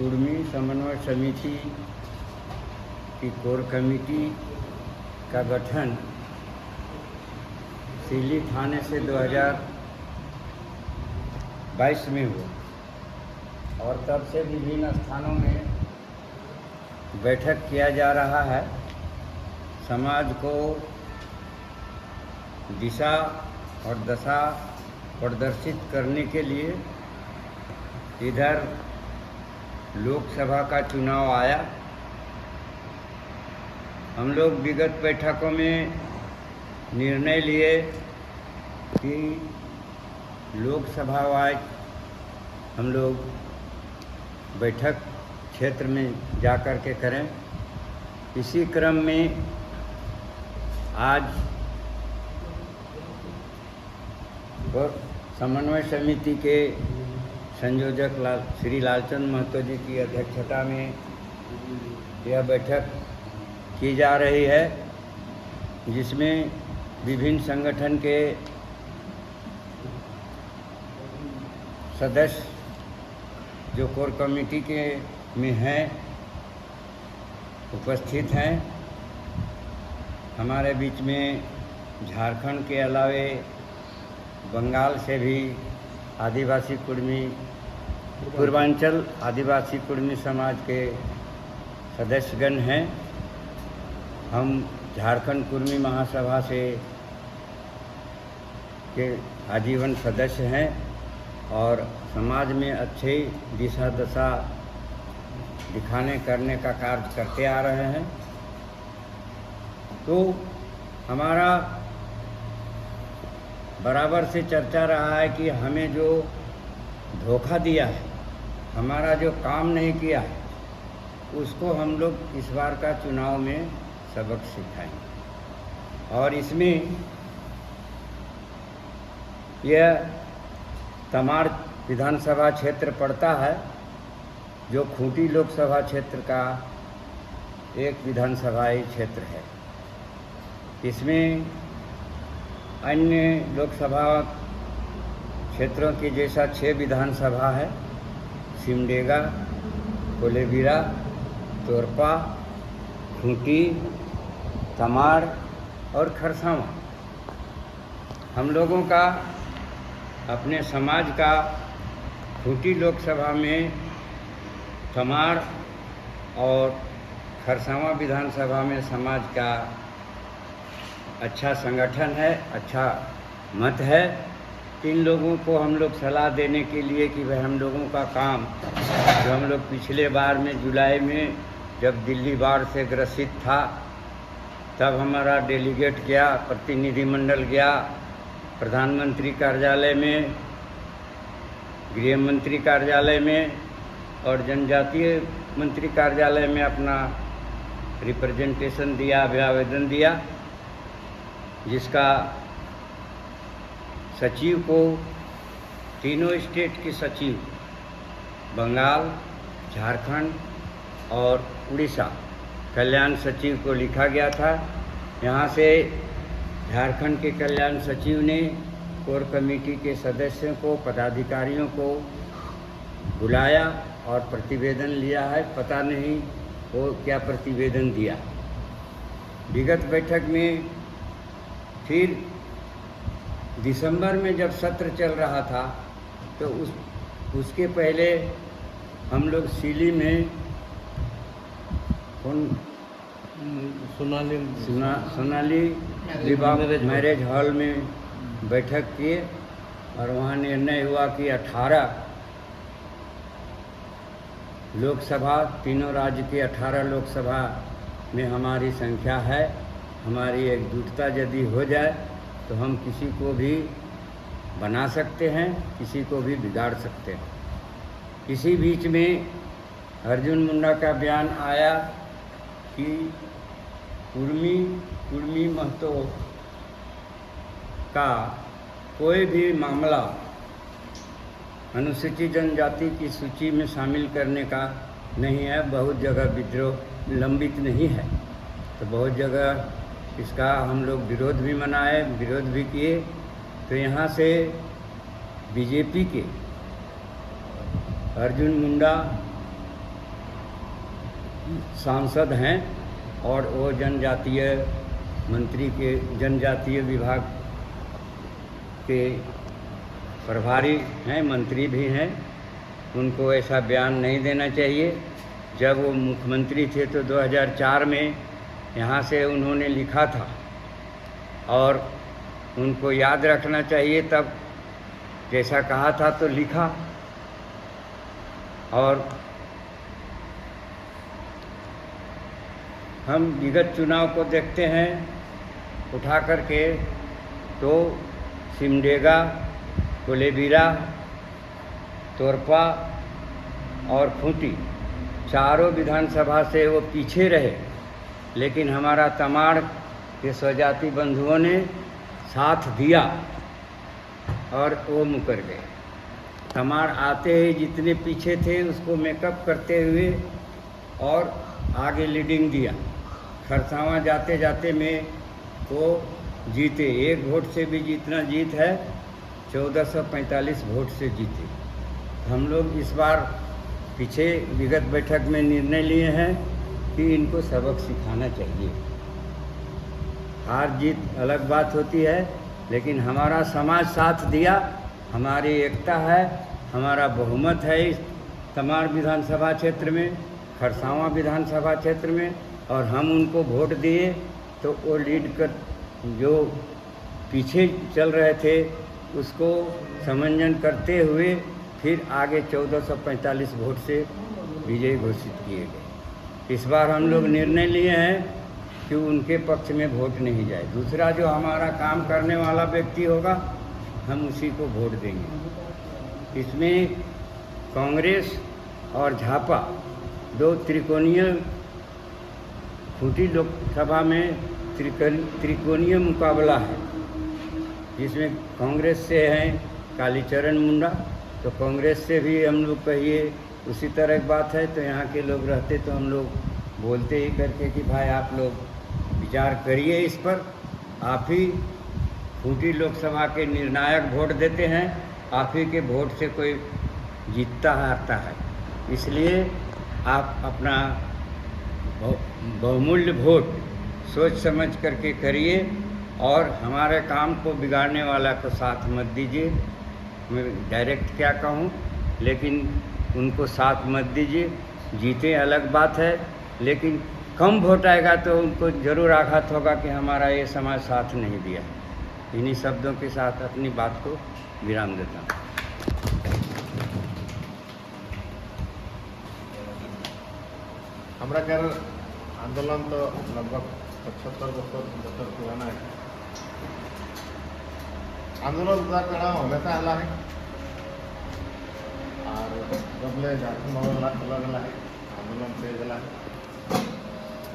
कुर्मी समन्वय समिति की कोर कमेटी का गठन सिली थाने से 2022 में हुआ और तब से विभिन्न स्थानों में बैठक किया जा रहा है। समाज को दिशा और दशा प्रदर्शित करने के लिए इधर लोकसभा का चुनाव आया। हम लोग विगत बैठकों में निर्णय लिए कि लोकसभा वाइज हम लोग बैठक क्षेत्र में जा कर के करें। इसी क्रम में आज समन्वय समिति के संयोजक श्री लालचंद महतो जी की अध्यक्षता में यह बैठक की जा रही है, जिसमें विभिन्न संगठन के सदस्य जो कोर कमेटी के में हैं उपस्थित हैं। हमारे बीच में झारखंड के अलावे बंगाल से भी आदिवासी कुर्मी पूर्वांचल आदिवासी कुर्मी समाज के सदस्यगण हैं। हम झारखंड कुर्मी महासभा से के आजीवन सदस्य हैं और समाज में अच्छी दिशा दशा दिखाने करने का कार्य करते आ रहे हैं। तो हमारा बराबर से चर्चा रहा है कि हमें जो धोखा दिया है, हमारा जो काम नहीं किया है, उसको हम लोग इस बार का चुनाव में सबक सिखाएंगे। और इसमें यह तमाड़ विधानसभा क्षेत्र पड़ता है, जो खूंटी लोकसभा क्षेत्र का एक विधानसभाई क्षेत्र है। इसमें अन्य लोकसभा क्षेत्रों के जैसा 6 विधानसभा है। सिमडेगा, कोलेबिरा, तोरपा, खूंटी, तमाड़ और खरसावां। हम लोगों का अपने समाज का खूंटी लोकसभा में तमाड़ और खरसावां विधानसभा में समाज का अच्छा संगठन है, अच्छा मत है। इन लोगों को हम लोग सलाह देने के लिए कि भाई हम लोगों का काम जो हम लोग पिछले बार में जुलाई में जब दिल्ली बाढ़ से ग्रसित था, तब हमारा डेलीगेट गया, प्रतिनिधिमंडल गया प्रधानमंत्री कार्यालय में, गृह मंत्री कार्यालय में और जनजातीय मंत्री कार्यालय में अपना रिप्रेजेंटेशन दिया, अभिवादन दिया, जिसका सचिव को तीनों स्टेट के सचिव बंगाल, झारखंड और उड़ीसा कल्याण सचिव को लिखा गया था। यहाँ से झारखंड के कल्याण सचिव ने कोर कमेटी के सदस्यों को, पदाधिकारियों को बुलाया और प्रतिवेदन लिया है। पता नहीं वो क्या प्रतिवेदन दिया। विगत बैठक में फिर दिसंबर में जब सत्र चल रहा था, तो उसके पहले हम लोग सिली में सोनाली विवाह मैरिज हॉल में बैठक किए और वहाँ निर्णय हुआ कि 18 लोकसभा, तीनों राज्य की 18 लोकसभा में हमारी संख्या है। हमारी एकजुटता यदि हो जाए तो हम किसी को भी बना सकते हैं, किसी को भी बिगाड़ सकते हैं। इसी बीच में अर्जुन मुंडा का बयान आया कि कुर्मी महतो का कोई भी मामला अनुसूचित जनजाति की सूची में शामिल करने का नहीं है। बहुत जगह विद्रोह लंबित नहीं है, तो बहुत जगह इसका हम लोग विरोध भी मनाए, विरोध भी किए। तो यहाँ से बीजेपी के अर्जुन मुंडा सांसद हैं और वो जनजातीय मंत्री के जनजातीय विभाग के प्रभारी हैं, मंत्री भी हैं। उनको ऐसा बयान नहीं देना चाहिए। जब वो मुख्यमंत्री थे तो 2004 में यहाँ से उन्होंने लिखा था और उनको याद रखना चाहिए, तब जैसा कहा था तो लिखा। और हम विगत चुनाव को देखते हैं उठा करके, तो सिमडेगा, कोलेबिरा, तोरपा और खूंटी चारों विधानसभा से वो पीछे रहे, लेकिन हमारा तमाड़ के स्वजाति बंधुओं ने साथ दिया और वो मुकर गए। तमाड़ आते ही जितने पीछे थे उसको मेकअप करते हुए और आगे लीडिंग दिया। खरसावां जाते जाते में वो जीते, एक वोट से भी जितना जीत है 1445 वोट से जीते। हम लोग इस बार पीछे विगत बैठक में निर्णय लिए हैं कि इनको सबक सिखाना चाहिए। हार जीत अलग बात होती है, लेकिन हमारा समाज साथ दिया, हमारी एकता है, हमारा बहुमत है इस तमाड़ विधानसभा क्षेत्र में, खरसावां विधानसभा क्षेत्र में, और हम उनको वोट दिए तो वो लीड कर जो पीछे चल रहे थे उसको समंजन करते हुए फिर आगे 1445 वोट से विजयी घोषित किए गए। इस बार हम लोग निर्णय लिए हैं कि उनके पक्ष में वोट नहीं जाए। दूसरा, जो हमारा काम करने वाला व्यक्ति होगा हम उसी को वोट देंगे। इसमें कांग्रेस और झापा दो त्रिकोणीय, खूंटी लोकसभा में त्रिकोणीय मुकाबला है, जिसमें कांग्रेस से हैं कालीचरण मुंडा, तो कांग्रेस से भी हम लोग कहिए उसी तरह की बात है। तो यहाँ के लोग रहते तो हम लोग बोलते ही करके कि भाई आप लोग विचार करिए इस पर। आप ही खूंटी लोकसभा के निर्णायक वोट देते हैं, आप ही के वोट से कोई जीतता हारता है, इसलिए आप अपना बहुमूल्य वोट सोच समझ करके करिए और हमारे काम को बिगाड़ने वाला को साथ मत दीजिए। मैं डायरेक्ट क्या कहूँ, लेकिन उनको साथ मत दीजिए। जीते अलग बात है, लेकिन कम वोट आएगा तो उनको ज़रूर आघात होगा कि हमारा ये समाज साथ नहीं दिया। इन्हीं शब्दों के साथ अपनी बात को विराम देता हूँ। हमरा कर आंदोलन तो लगभग 75 वर्ष पुराना है। आंदोलन का चढ़ाव हमेशा हला है और जब ले झारखंड में गला है आंदोलन से गला है।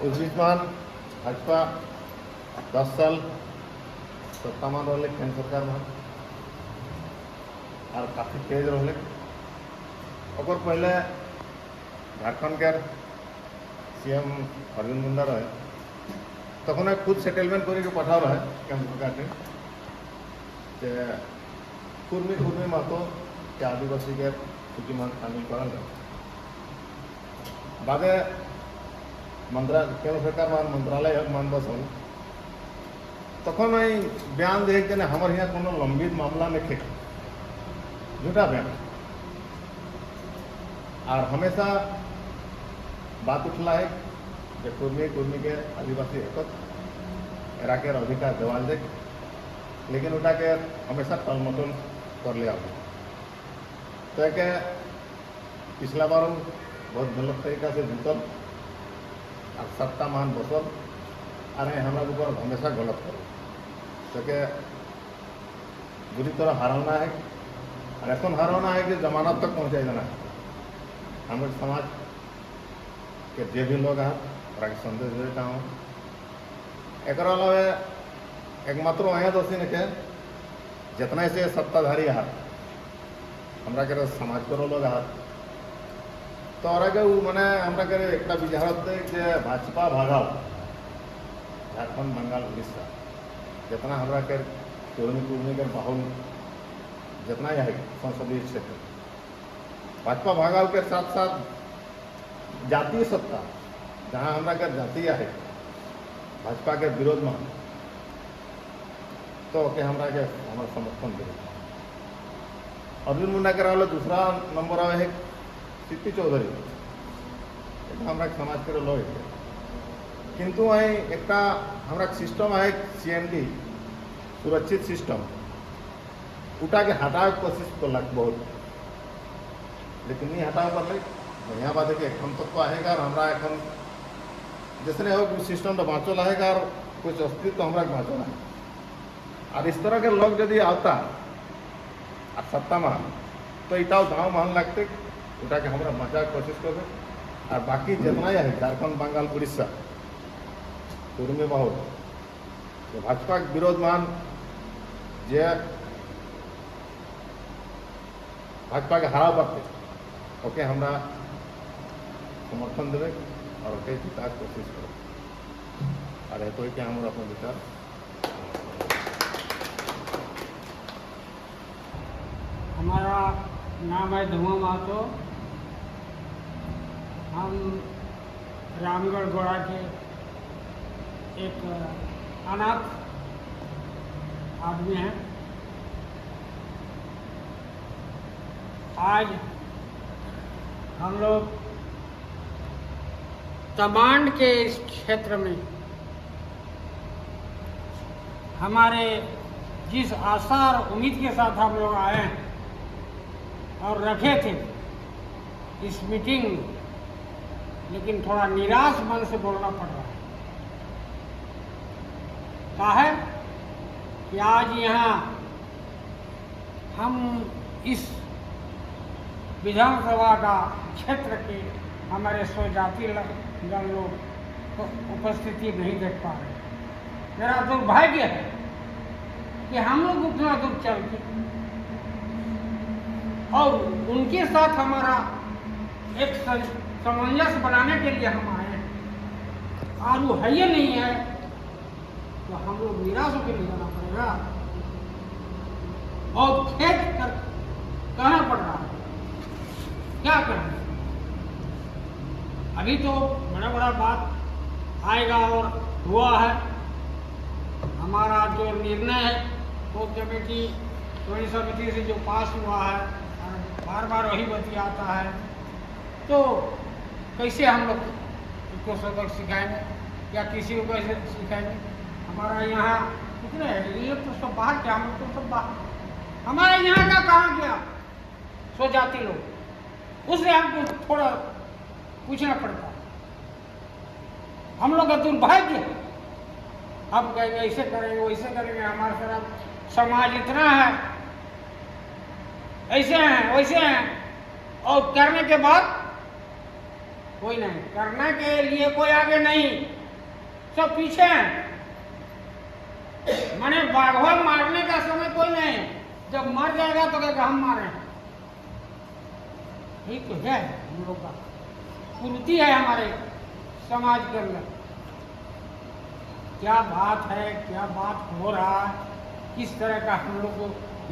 उस बीच में भाजपा 10 साल सत्ता में रहे केंद्र सरकार में और काफ़ी तेज रहे। और पहले झारखंड के सीएम अरविंद मुंडा रहे, तक खुद सेटलमेंट करके पठाव रहे केंद्र सरकार ने कुर्मी महतो के आदिवासी के सूची में शामिल करल गए। बादे केंद्र सरकार में मंत्रालय मान बसल, तक बयान दे कि हमारे यहाँ कोनो लंबित मामला नहीं थे, झूठा बयान। और हमेशा बात उठला है कि कुर्मी के आदिवासी एक एरा के अधिकार देवाल दे, लेकिन उठा के हमेशा टलमटल कर लिया। तो के पिछला बार बहुत गलत तरीका से जीतल और सत्ता मान बसल, अरे हमारे ऊपर हमेशा गलत करो। तो के बुरी तरह हराना है और ऐसा हराना है कि जमानत तक पहुँचाई देना है। हमारे समाज के जे भी लोग हैं संदेश देता हूँ। एक अलावा एकमात्र वहाँ दोषी ने के जितना से सत्ताधारी हाथ हमरा के समाज को लोग हाथ, तो और के मैंने हमरा के एक विचारत कि भाजपा भागाव झारखंड, बंगाल, उड़ीसा जितना हमरा के कुर्मी के बाहुल जितना है संसदीय क्षेत्र, भाजपा भागाव के साथ साथ जातीय सत्ता जहाँ हमरा के जाती है भाजपा के विरोध में तो ओके हमरा के हमारा समर्थन दे। अर्जुन मुंडा के रहा दूसरा नंबर आवे है सीपी चौधरी, এটা আমরা समाज के लोग किंतु एक हमारा सिस्टम है CND सुरक्षित सिस्टम उठा के हटावे की कोशिश कर बहुत, लेकिन नहीं हटावे पर नहीं बढ़िया बात है कि एक तत्व आएगा और हमारा एक जैसे हो सिस्टम तो बाँचल आएगा और कुछ अस्तित्व हमारा बाँचल है। और इस तरह के लोग यदि आता और सत्ता में तो इटाव गाँव मान लगते उठा के हमारा बचाव कोशिश कर। और बाकी जितना ही है झारखंड बंगाल उड़ीसा पूर्व में बहुत तो भाजपा के विरोध मान जे भाजपा के हराव करते ओके हमरा समर्थन देवे और ओके जीता कोशिश करो। और तो क्या हमारा अपना विचार हमारा नाम है धुआं महतो। हम रामगढ़ गोड़ा के एक अनाथ आदमी हैं। आज हम लोग तमांड के इस क्षेत्र में हमारे जिस आशा और उम्मीद के साथ हम लोग आए हैं और रखे थे इस मीटिंग में, लेकिन थोड़ा निराश मन से बोलना पड़ रहा है। क्या है कि आज यहाँ हम इस विधानसभा का क्षेत्र के हमारे स्वजाति जन लोग उपस्थिति नहीं देख पा रहे। मेरा दुर्भाग्य है कि हम लोग उतना दूर चल के और उनके साथ हमारा एक सामंजस्य बनाने के लिए हम आए हैं और वो है ही नहीं है तो हम लोग निराश होकर ले जाना पड़ेगा और खेत कर कहना पड़ रहा है। क्या करें? अभी तो बड़ा बड़ा बात आएगा और हुआ है। हमारा जो निर्णय है वो कमेटी चुनावी समिति से जो पास हुआ है और बार बार वही बतियाता है, तो कैसे हम लोग उसको सबक सिखाएंगे या किसी को कैसे सिखाएंगे? हमारा यहाँ कितने हैं? ये तो सब बाहर क्या, हम लोग तो सब बाहर। हमारे यहाँ का कहाँ गया स्वजाति लोग, उससे हमको थोड़ा पूछना पड़ता है। हम लोग का दुर्भाग्य है। हम कहेंगे ऐसे करेंगे वैसे करेंगे, हमारे तरफ समाज इतना है, ऐसे हैं वैसे हैं, और करने के बाद कोई नहीं, करने के लिए कोई आगे नहीं, सब पीछे हैं। माने बाघवा मारने का समय कोई नहीं, जब मर जाएगा तो कहेगा हम मारे। ठीक तो है, हम लोग का कुरीति है हमारे समाज के अंदर। क्या बात है, क्या बात हो रहा है, किस तरह का हम लोग को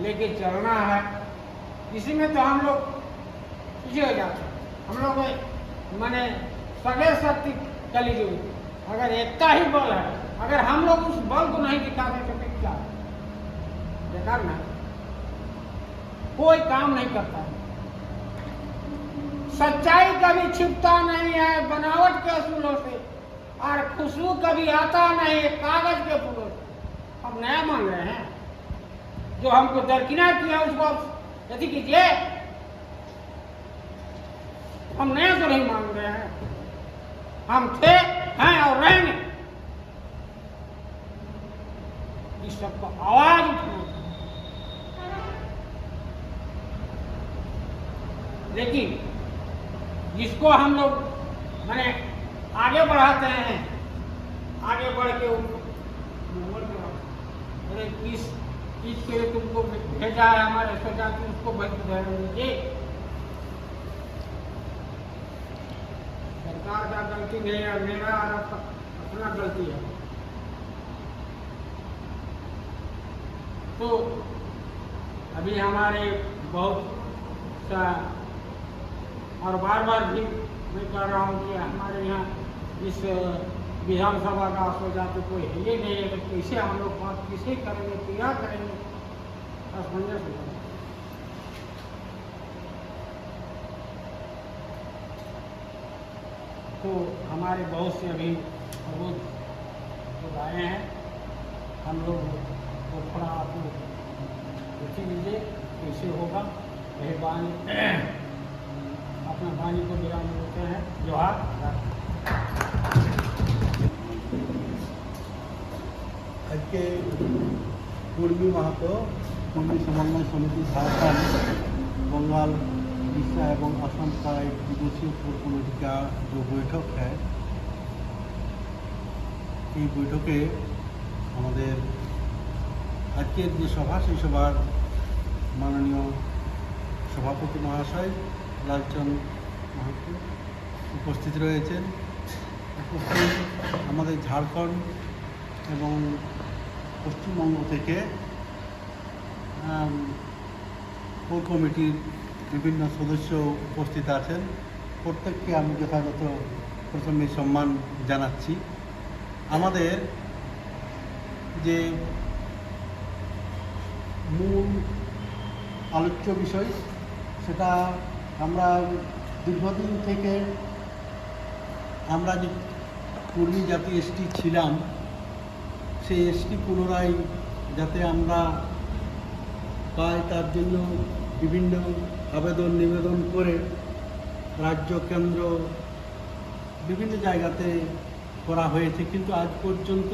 लेके चलना है, इसी में तो हम लोग खुशी हो जाते हैं। हम लोग माने सगे शक्ति कली जुड़ी, अगर एकता ही बल है, अगर हम लोग उस बल को नहीं दिखाते तो फिर क्या है? बेकार ना, कोई काम नहीं करता है। सच्चाई कभी छिपता नहीं है बनावट के असूलों से, और खुशबू कभी आता नहीं है कागज के फूलों से। हम नया मांग रहे हैं, जो हमको दरकिनार किया उसको यदि कीजिए। हम नया तो नहीं मांग रहे हैं, हम थे, हैं और रहेंगे। इस सबको आवाज उठाना, लेकिन जिसको हम लोग माने आगे बढ़ाते हैं, आगे बढ़ के अरे किस चीज के लिए तुमको भेजा है हमारे स्वजाति, उसको भेजिए। सरकार का गलती नहीं है, मेरा अपना गलती है। तो अभी हमारे बहुत सा, और बार बार भी मैं कह रहा हूँ कि हमारे यहाँ इस विधानसभा का सोचा तो कोई है ही नहीं है, तो कैसे हम लोग बात किसे करेंगे, क्या करेंगे, असमंजस होगा। तो हमारे बहुत से अभी विरोध आए हैं, हम लोग तो थोड़ा आप देख लीजिए कैसे होगा। यही वाणी अपना वाणी को विराम देते हैं। जोहार। आज के कुर्मी महतो कुर्मी समन्वय समिति झारखंड बंगाल उड़ीसा एवं असम का एक दिवसीय कोर कमेटी का जो बैठक है, এই বৈঠকে আমাদের আজকের যে সভা সেই সভার মাননীয় সভাপতি মহাশয় লালচন্দ মাহাতো উপস্থিত রয়েছেন। উপস্থিত আমাদের ঝাড়খণ্ড এবং পশ্চিমবঙ্গ থেকে কোর কমিটির বিভিন্ন সদস্য উপস্থিত আছেন। প্রত্যেককে আমি যথাযথ প্রথমে সম্মান জানাচ্ছি। আমাদের যে মূল আলোচ্য বিষয় সেটা আমরা দীর্ঘদিন থেকে আমরা যে কর্মী জাতি এসটি ছিলাম, সেই এসটি পুনরায় যাতে আমরা পাই তার জন্য বিভিন্ন আবেদন নিবেদন করে রাজ্য কেন্দ্র বিভিন্ন জায়গাতে করা হয়েছে, কিন্তু আজ পর্যন্ত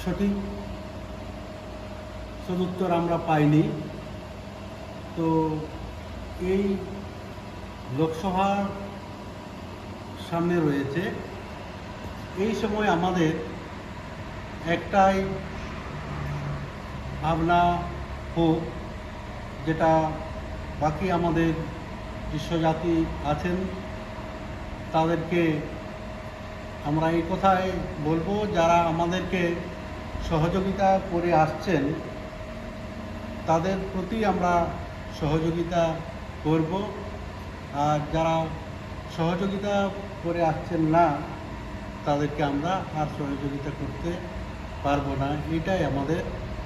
সঠিক সদুত্তর আমরা পাইনি। তো এই লোকসভার সামনে রয়েছে, এই সময় আমাদের একটাই ভাবনা হোক, যেটা বাকি আমাদের বিশ্বজাতি আছেন তাদেরকে আমরা এই কথাই বলবো, যারা আমাদেরকে সহযোগিতা করে আসছেন তাদের প্রতি আমরা সহযোগিতা করব, আর যারা সহযোগিতা করে আসছেন না তাদেরকে আমরা আর সহযোগিতা করতে পারবো না। এটাই আমাদের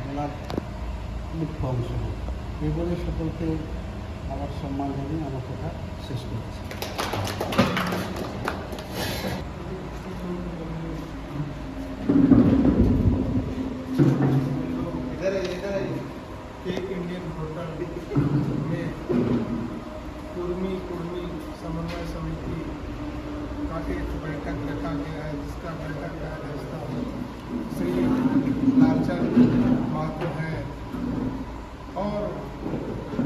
বলার মুখ্য অংশ। এই বলে সকলকে আমার সম্মান জানিয়ে আমার কথা শেষ করছি। एक इंडियन होटल में कुर्मी समन्वय समिति का एक बैठक रखा गया है, जिसका बैठक का अध्यक्षता श्री लालचंद माहातो हैं और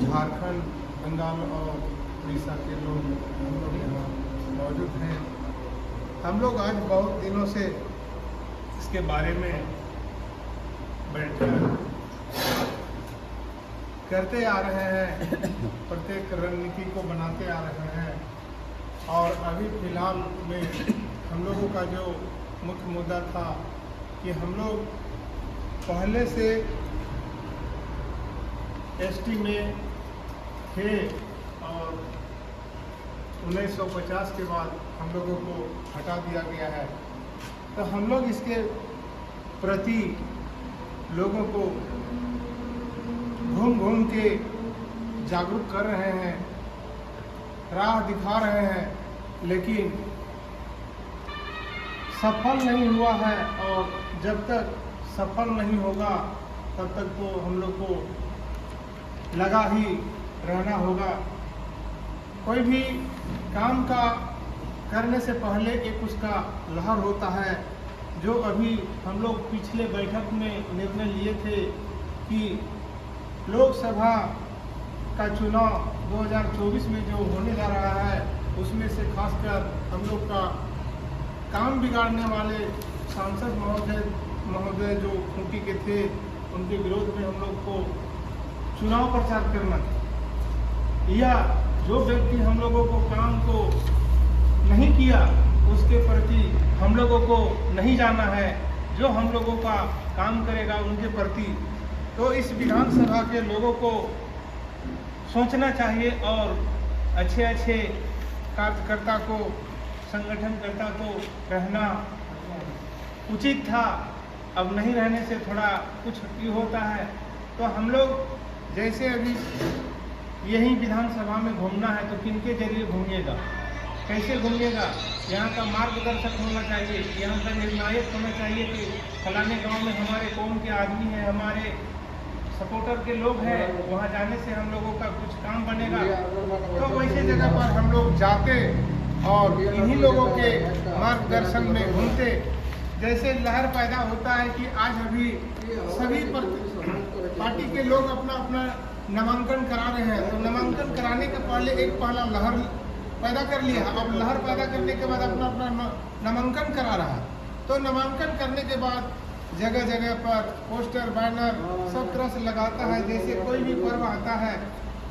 झारखंड, बंगाल और उड़ीसा के लोग हम लोग यहाँ मौजूद हैं। हम लोग आज बहुत दिनों से इसके बारे में बैठक करते आ रहे हैं, प्रत्येक रणनीति को बनाते आ रहे हैं, और अभी फिलहाल में हम लोगों का जो मुख्य मुद्दा था कि हम लोग पहले से एसटी में थे और 1950 के बाद हम लोगों को हटा दिया गया है। तो हम लोग इसके प्रति लोगों को घूम घूम के जागरूक कर रहे हैं, राह दिखा रहे हैं, लेकिन सफल नहीं हुआ है। और जब तक सफल नहीं होगा तब तक तो हम लोग को लगा ही रहना होगा। कोई भी काम का करने से पहले एक उसका लहर होता है, जो अभी हम लोग पिछले बैठक में निर्णय लिए थे कि लोकसभा का चुनाव 2024 में जो होने जा रहा है, उसमें से खासकर हम लोग का काम बिगाड़ने वाले सांसद महोदय जो खूंटी के थे, उनके विरोध में हम लोग को चुनाव प्रचार करना था, या जो व्यक्ति हम लोगों को काम को नहीं किया उसके प्रति हम लोगों को नहीं जाना है, जो हम लोगों का काम करेगा उनके प्रति। तो इस विधानसभा के लोगों को सोचना चाहिए और अच्छे अच्छे कार्यकर्ता को संगठन करता तो रहना उचित था। अब नहीं रहने से थोड़ा कुछ ये होता है। तो हम लोग जैसे अभी यही विधानसभा में घूमना है तो किनके जरिए घूमिएगा, कैसे घूमिएगा? यहाँ का मार्गदर्शक होना चाहिए, यहाँ का निर्णायक होना चाहिए कि फलाने गांव में हमारे कौम के आदमी हैं, हमारे सपोर्टर के लोग हैं, वहाँ जाने से हम लोगों का कुछ काम बनेगा। तो वैसे जगह पर हम लोग जाते और इन्हीं लोगों के मार्गदर्शन में घूमते। जैसे लहर पैदा होता है कि आज अभी सभी पार्टी के लोग अपना अपना नामांकन करा रहे हैं, तो नामांकन कराने के पहले एक पहला लहर पैदा कर लिया, अब लहर पैदा करने के बाद अपना अपना नामांकन करा रहा है। तो नामांकन करने के बाद जगह जगह पर पोस्टर बैनर सब तरह से लगाता है। जैसे कोई भी पर्व आता है,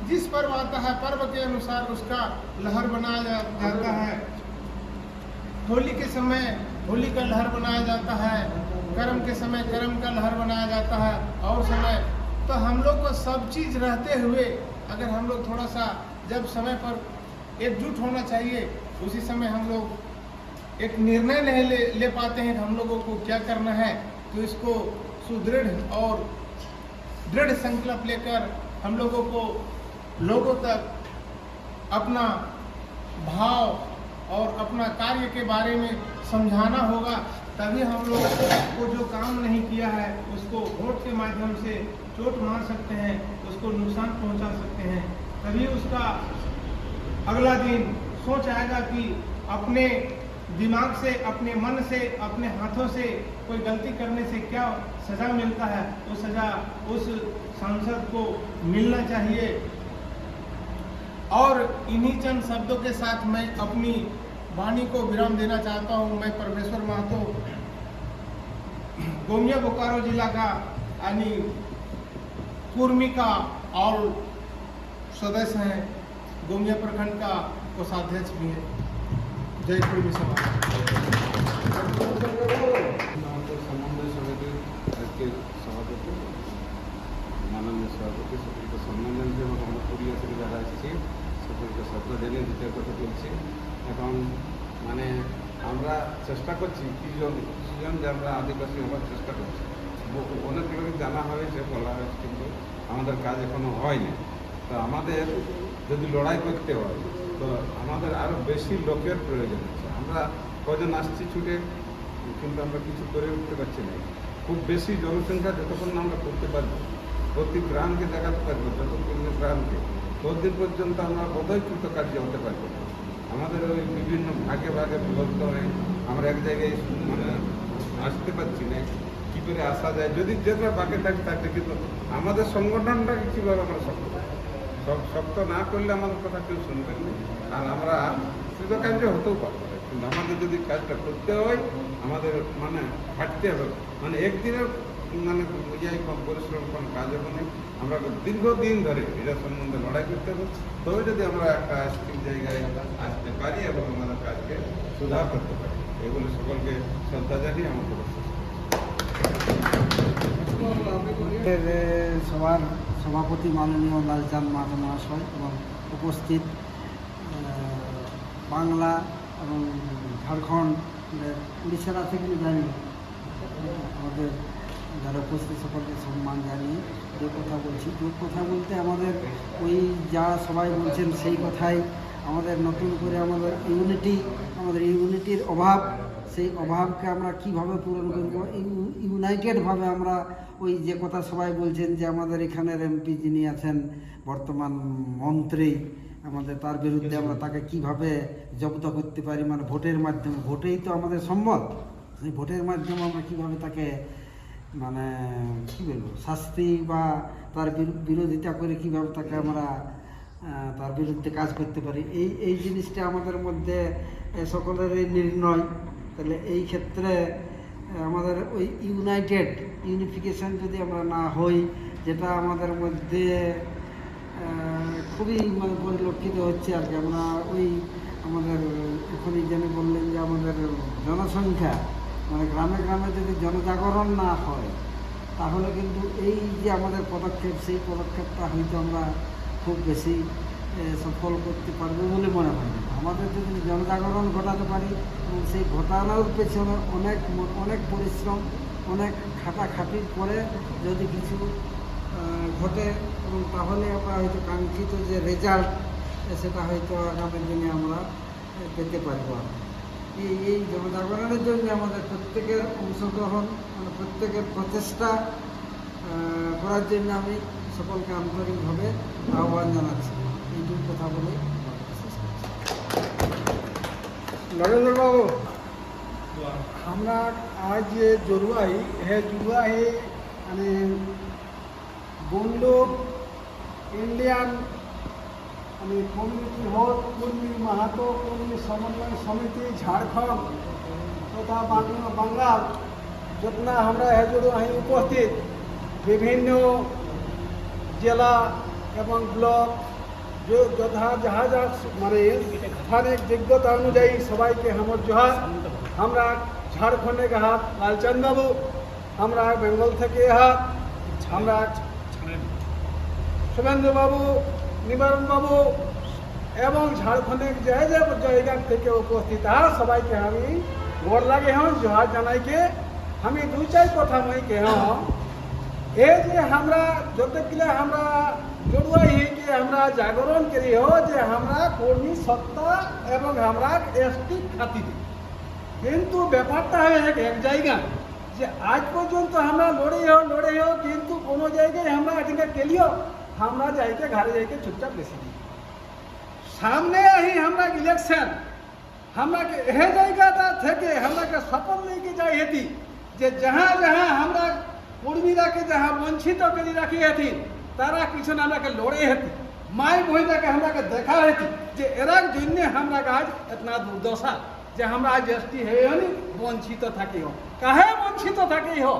जिस पर्व आता है पर्व के अनुसार उसका लहर बनाया जाता है। होली के समय होली का लहर बनाया जाता है, करम के समय करम का लहर बनाया जाता है, और समय। तो हम लोग को सब चीज़ रहते हुए अगर हम लोग थोड़ा सा जब समय पर एकजुट होना चाहिए, उसी समय हम लोग एक निर्णय नहीं ले पाते हैं कि हम लोगों को क्या करना है। तो इसको सुदृढ़ और दृढ़ संकल्प लेकर हम लोगों को लोगों तक अपना भाव और अपना कार्य के बारे में समझाना होगा। तभी हम लोग को जो काम नहीं किया है उसको वोट के माध्यम से चोट मार सकते हैं, उसको नुकसान पहुंचा सकते हैं। तभी उसका अगला दिन सोच आएगा कि अपने दिमाग से, अपने मन से, अपने हाथों से कोई गलती करने से क्या सज़ा मिलता है, वो सज़ा उस सांसद को मिलना चाहिए। और इन्हीं चंद शब्दों के साथ मैं अपनी वाणी को विराम देना चाहता हूँ। मैं परमेश्वर महतो, गोमिया बोकारो जिला का यानी कुर्मी का और सदस्य हैं, गोमिया प्रखंड का कोषाध्यक्ष भी है। जय कुर्मी समाज। समन्वय समिति আজকে সভাপতি মাননীয় সভাপতি সকলকে সম্মান জানাচ্ছি এবং আমার পুরুলিয়া থেকে যারা এসেছি সকলকে শ্রদ্ধা জানিয়ে দ্বিতীয় কথা বলছি। এখন মানে আমরা চেষ্টা করছি কিছুজন যে আমরা আদিবাসী হওয়ার চেষ্টা করছি। অনেক লোক জানা হয়েছে, বলা হয়েছে, কিন্তু আমাদের কাজ এখনো হয়নি। তো আমাদের যদি লড়াই করতে হয় তো আমাদের আরও বেশি লোকের প্রয়োজন আছে। আমরা কজন আসছি ছুটে, কিন্তু আমরা কিছু করে উঠতে পারছি না। খুব বেশি জনসংখ্যা যতক্ষণ না আমরা করতে পারবো, প্রতি গ্রামকে দেখাতে পারবো, যতক্ষণ গ্রামকে, ততদিন পর্যন্ত আমরা বোধহয় কৃতকার্য হতে পারবো না। আমাদের ওই বিভিন্ন ভাগে ভাগে বিভক্ত হয়ে আমরা এক জায়গায় মানে আসতে পারছি না। কী করে আসা যায়, যদি যেটা বাকি থাকে, কিন্তু আমাদের সংগঠনটাকে কীভাবে আমরা শক্ত না করলে আমাদের কথা কেউ শুনবেন না। আর আমরা কৃতকার্য হতেও পারবো না। কিন্তু আমাদের যদি কাজটা করতে হয় আমাদের মানে খাটতে হবে, মানে একদিনের মানে ইয়ে পরিশ্রম কোনো কাজ হবে না। আমরা দীর্ঘদিন ধরে এটা সম্বন্ধে লড়াই করতে হবে, তবে যদি আমরা একটা স্থির জায়গায় আসতে পারি এবং আমাদের কাজকে সুধার করতে পারি। এগুলো সকলকে শ্রদ্ধা জানিয়ে আমাদের সবার সভাপতি মাননীয় লালচাঁদ মাহাতো মহাশয় এবং উপস্থিত বাংলা এবং ঝাড়খণ্ড, উড়িষ্যার আছে কিন্তু জানি, আমাদের যারা উপস্থিত সকলকে সম্মান জানিয়ে যে কথা বলছি, যে কথা বলতে আমাদের ওই যা সবাই বলছেন সেই কথাই। আমাদের নতুন করে আমাদের ইউনিটির অভাব, সেই অভাবকে আমরা কিভাবে পূরণ করব, ইউনাইটেডভাবে আমরা ওই যে কথা সবাই বলছেন যে আমাদের এখানের এমপি যিনি আছেন বর্তমান মন্ত্রী, আমাদের তার বিরুদ্ধে আমরা তাকে কিভাবে জব্দ করতে পারি, মানে ভোটের মাধ্যমে, ভোটেই তো আমাদের সম্মত, সেই ভোটের মাধ্যমে আমরা কিভাবে তাকে মানে কী বলবো শাস্তি বা তার বিরোধিতা করে কিভাবে তাকে আমরা তার বিরুদ্ধে কাজ করতে পারি, এই জিনিসটা আমাদের মধ্যে সকলেরই নির্ণয়। তাহলে এই ক্ষেত্রে আমাদের ওই ইউনিফিকেশান যদি আমরা না হই, যেটা আমাদের মধ্যে খুবই মানে পরিলক্ষিত হচ্ছে আর কি। আমরা ওই আমাদের এখনই যেন বললেন যে আমাদের জনসংখ্যা মানে গ্রামে গ্রামে যদি জনজাগরণ না হয় তাহলে কিন্তু এই যে আমাদের পদক্ষেপ, সেই পদক্ষেপটা হয়তো আমরা খুব বেশি সফল করতে পারবে বলে মনে হয় না। আমাদের যদি জনজাগরণ ঘটাতে পারি এবং সেই ঘটানোর পেছনে অনেক পরিশ্রম, অনেক খাটাখাটির পরে যদি কিছু ঘটে এবং তাহলে আমরা হয়তো কাঙ্ক্ষিত যে রেজাল্ট সেটা হয়তো আগামী দিনে আমরা পেতে পারব। এই জনজাগরণের জন্য আমাদের প্রত্যেকের অংশগ্রহণ, মানে প্রত্যেকের প্রচেষ্টা করার জন্য আমি সকলকে আন্তরিকভাবে আহ্বান জানাচ্ছি। এইটুকু কথা বলে নরেন্দ্রবাবু, আমরা আজ যে জড়ুয়াই মানে বন্ধু ইন্ডিয়ান মানে কমিউনিটি হোক কর্মী মাহাতো কর্মী সমন্বয় সমিতি ঝাড়খণ্ড তথা বাঙ্গাল जितना हमरा है जो અહીં उपस्थित विभिन्न जिला एवं ब्लक जो जहाँ जहाँ माने स्थानिक योग्यता अनुযায়ী সবাইকে हमर जोहार। हमरा झारखंडे के हाथ लालचंद बाबू, हमरा बेंगल থেকে हाथ हमरा শুভেন্দু বাবু, নিবারণ বাবু এবং ঝাড়খণ্ডের যে যে জায়গা থেকে উপস্থিত আর সবাইকে আমি গোর লাগে হন जोहार জানাইকে আমি দুই চার কথা মই কে হন এই যে আমরা যতগুলা আমরা জড়ুয়াই হইকে আমরা জাগরণ করি हो যে আমরা কর্মী সত্তা এবং আমরা এসটি খাতির, কিন্তু ব্যাপারটা হয় এক জায়গা যে আজ পর্যন্ত আমরা লড়ে हो কিন্তু কোনো জায়গায় আমরা এদিকে কেলিও আমরা যাইকে ঘরে যাইকে চুপচাপ বেশি দিই। সামনে আহি আমরা ইলেকশন আমরা এই জায়গাটা থেকে আমরাকে শপথ लेके যাই হেতি যে जहाँ जहाँ আমরা কর্মীরাকে যাহা বঞ্চিত করে রাখি হেতি তারা পিছনে আমরাকে লড়ে হেতি মাই বহিদাকে আমরাকে দেখা হেতি যে এরার জন্য আমরা আজ এতনা দুর্দশা যে আমরা আজ এসটি হয়নি বঞ্চিত থাকি हो কাহে বঞ্চিত থাকি हो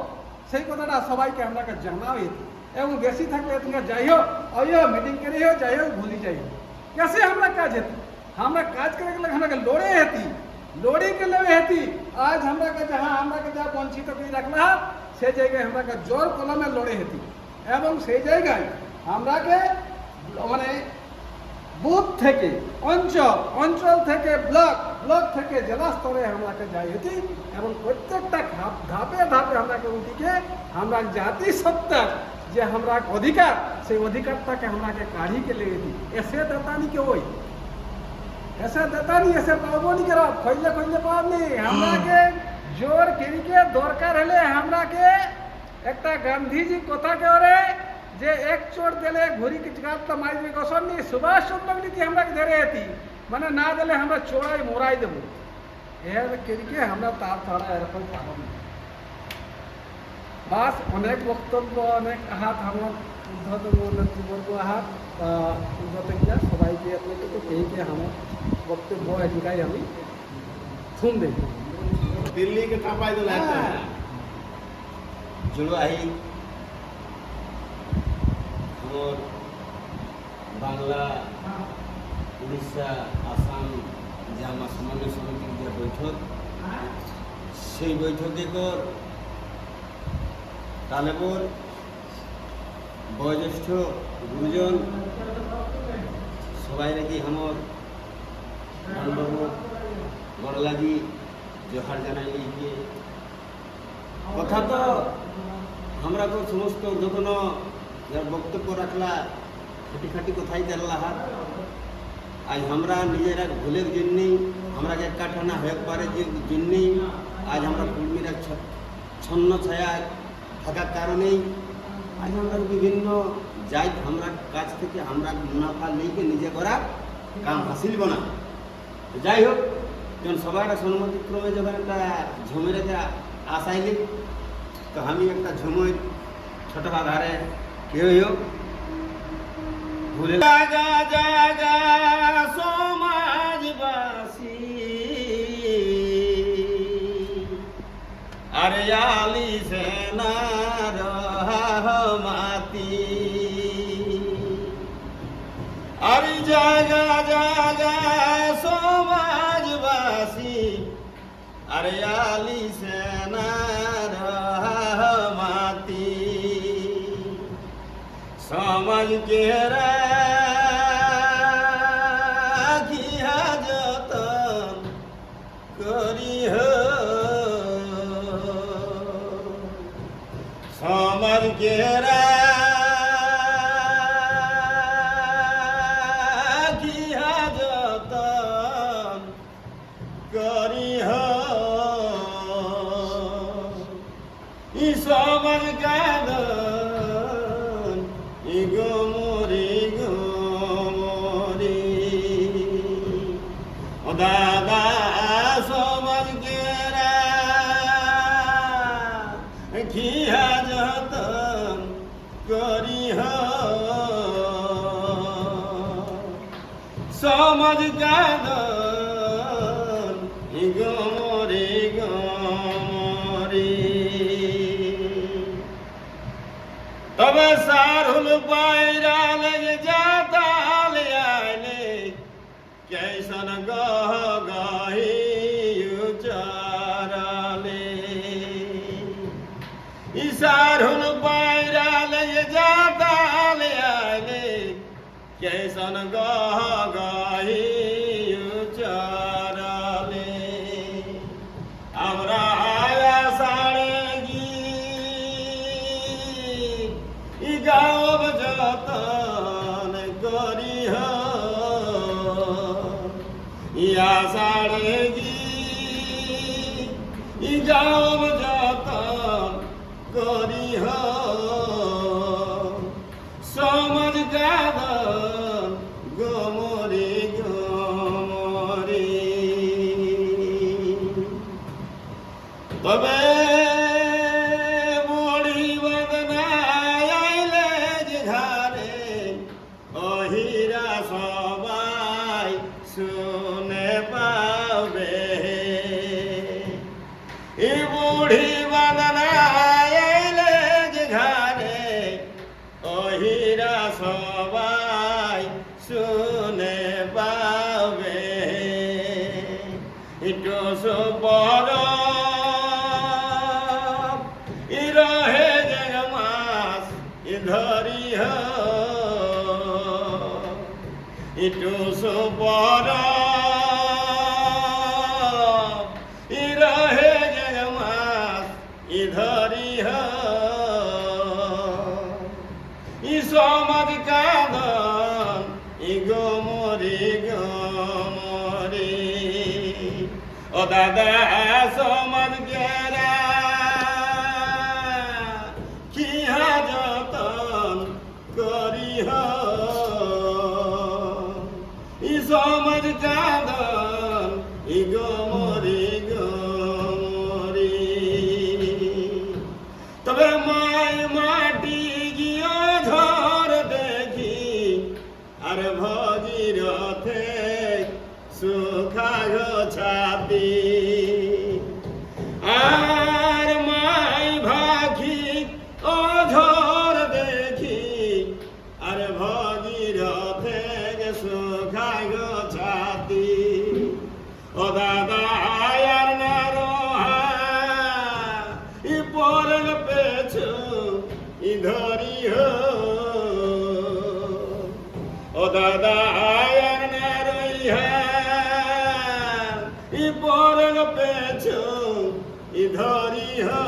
সেই কথাটা সবাইকে আমরাকে জানাও হেতি এবং বেশি থাকলে তুমি যাই हो আইও মিটিং করি हो যাই हो ভুলি যাই हो कैसे हमरा काज हेती हमरा काज करे के हमरा के लोड़े हेती लोड़ी के लेवे हेती आज हमरा के जहाँ वंचित कर रखला से जगह हमरा के जोर कलम में लोड़े हेती एवं से जगह हमरा के माने बुथ থেকে অঞ্চল থেকে ব্লক থেকে জেলা স্তরে हमरा के যাই হেতি এবং প্রত্যেকটা ধাপে ধাপে हमरा के উঠিকে हमरा জাতি সত্তা যে हमरा अधिकार से अधिकारটাকে हमरा के काढ़ी के ले दी ऐसे देता नहीं के होई ऐसा देता नहीं ऐसे पाबो नहीं करा खोइले पाब नहीं हमरा के जोर करी के दरकार हले हमरा के एकटा गांधीजी কথা के ओरे जे एक चोट देले घुरी के गात तो मार में कसम नहीं सुभाष चंद्र नीति हमरा के धरे हेती माने ना देले हमरा चोड़ाई मोराई देबो এর করি के हमरा तार तारा এরকম পাবো না। বাস অনেক বক্তব্য অনেক আহাত আমার উদ্ধত নেতৃবর্গ আহাত উদ্ধত গিয়া সবাইকে আপনাকে তো কে আমার বক্তব্য এদিকাই আমি শুন দেই दिल्ली के कापाई तो लगता है জুড়াই और বাংলা উড়িষ্যা আসাম যে আমার সমন্বয় সমিতির যে বৈঠক সেই বৈঠকে কর তালেবর বয়োজ্যেষ্ঠ গুরুজন সবাই নাকি আমার বাবু বড়লাগি জোহার জানাই লিখে কথা তো আমরা তো সমস্ত যখন যার বক্তব্য রাখলা খাটি কথাই জানলা হাত আজ আমরা নিজেরা ভুলের জন্যেই আমরা এককাঠানা হয়ে পারে যে জন্যেই আজ আমরা কর্মীরা ছন্ন ছায়া থাকার কারণেই আজ আমরা বিভিন্ন যাই আমরা কাছ থেকে আমরা মুনাফা নিয়ে নিজে করা কাম হাসিল বনা যাই হোক যখন সবার সম্মতিক্রমে যখন একটা ঝুমের আসাইলি তো আমি একটা ঝুমই ছোট আধারে কেউ হোক ভুলে জাগা জাগা সমাজবাসী আরে আলি সেনার মাতি আরে জাগা জাগা সমাজবাসী আরে আলি সেনার মাতি সমাজ के के राखिया जतन करिह ई समझ का गोमरी गोमरी ओ दादा समझ के राखिया जतन करिह समझ का गोमरी गोमरी तब सारुल पायरा लग जाता ले आले कैसन गह गही उचाराले ई सारुल पायरा लग जाता ले आले कैसन गह गही उचाराले हमरा आया साड़े गाँव जतन करिह या साड़ेगी गाँव जतन करिह समझ गादन गोमरी गोमरी तबे सुने पावे ई बूढ़ी बदनायले घरे ओहिरा सबाई सुने पावे इटो सो बड़ ई रहे जगमास ई धरिह इटो सो बड़ ई रहे जगमास ई धरिह ई समझ कादन ई गोमरी गोमरी ओ दादा समझ के राखिया जतन करिह समझ कादन ई गोमरी गोमरी तबे माय माटी गियो झर देखी अरे भगीरथे सुखा गो छाती आर माय भाखी ओ झर देखी अरे भगीरथे सुखा गो छाती ओ दादा आयर न रोहा ई पोरग पेछु ई धरी हो ओ दादा आयर न रोहा ई पोरग पेछु ई धरी हो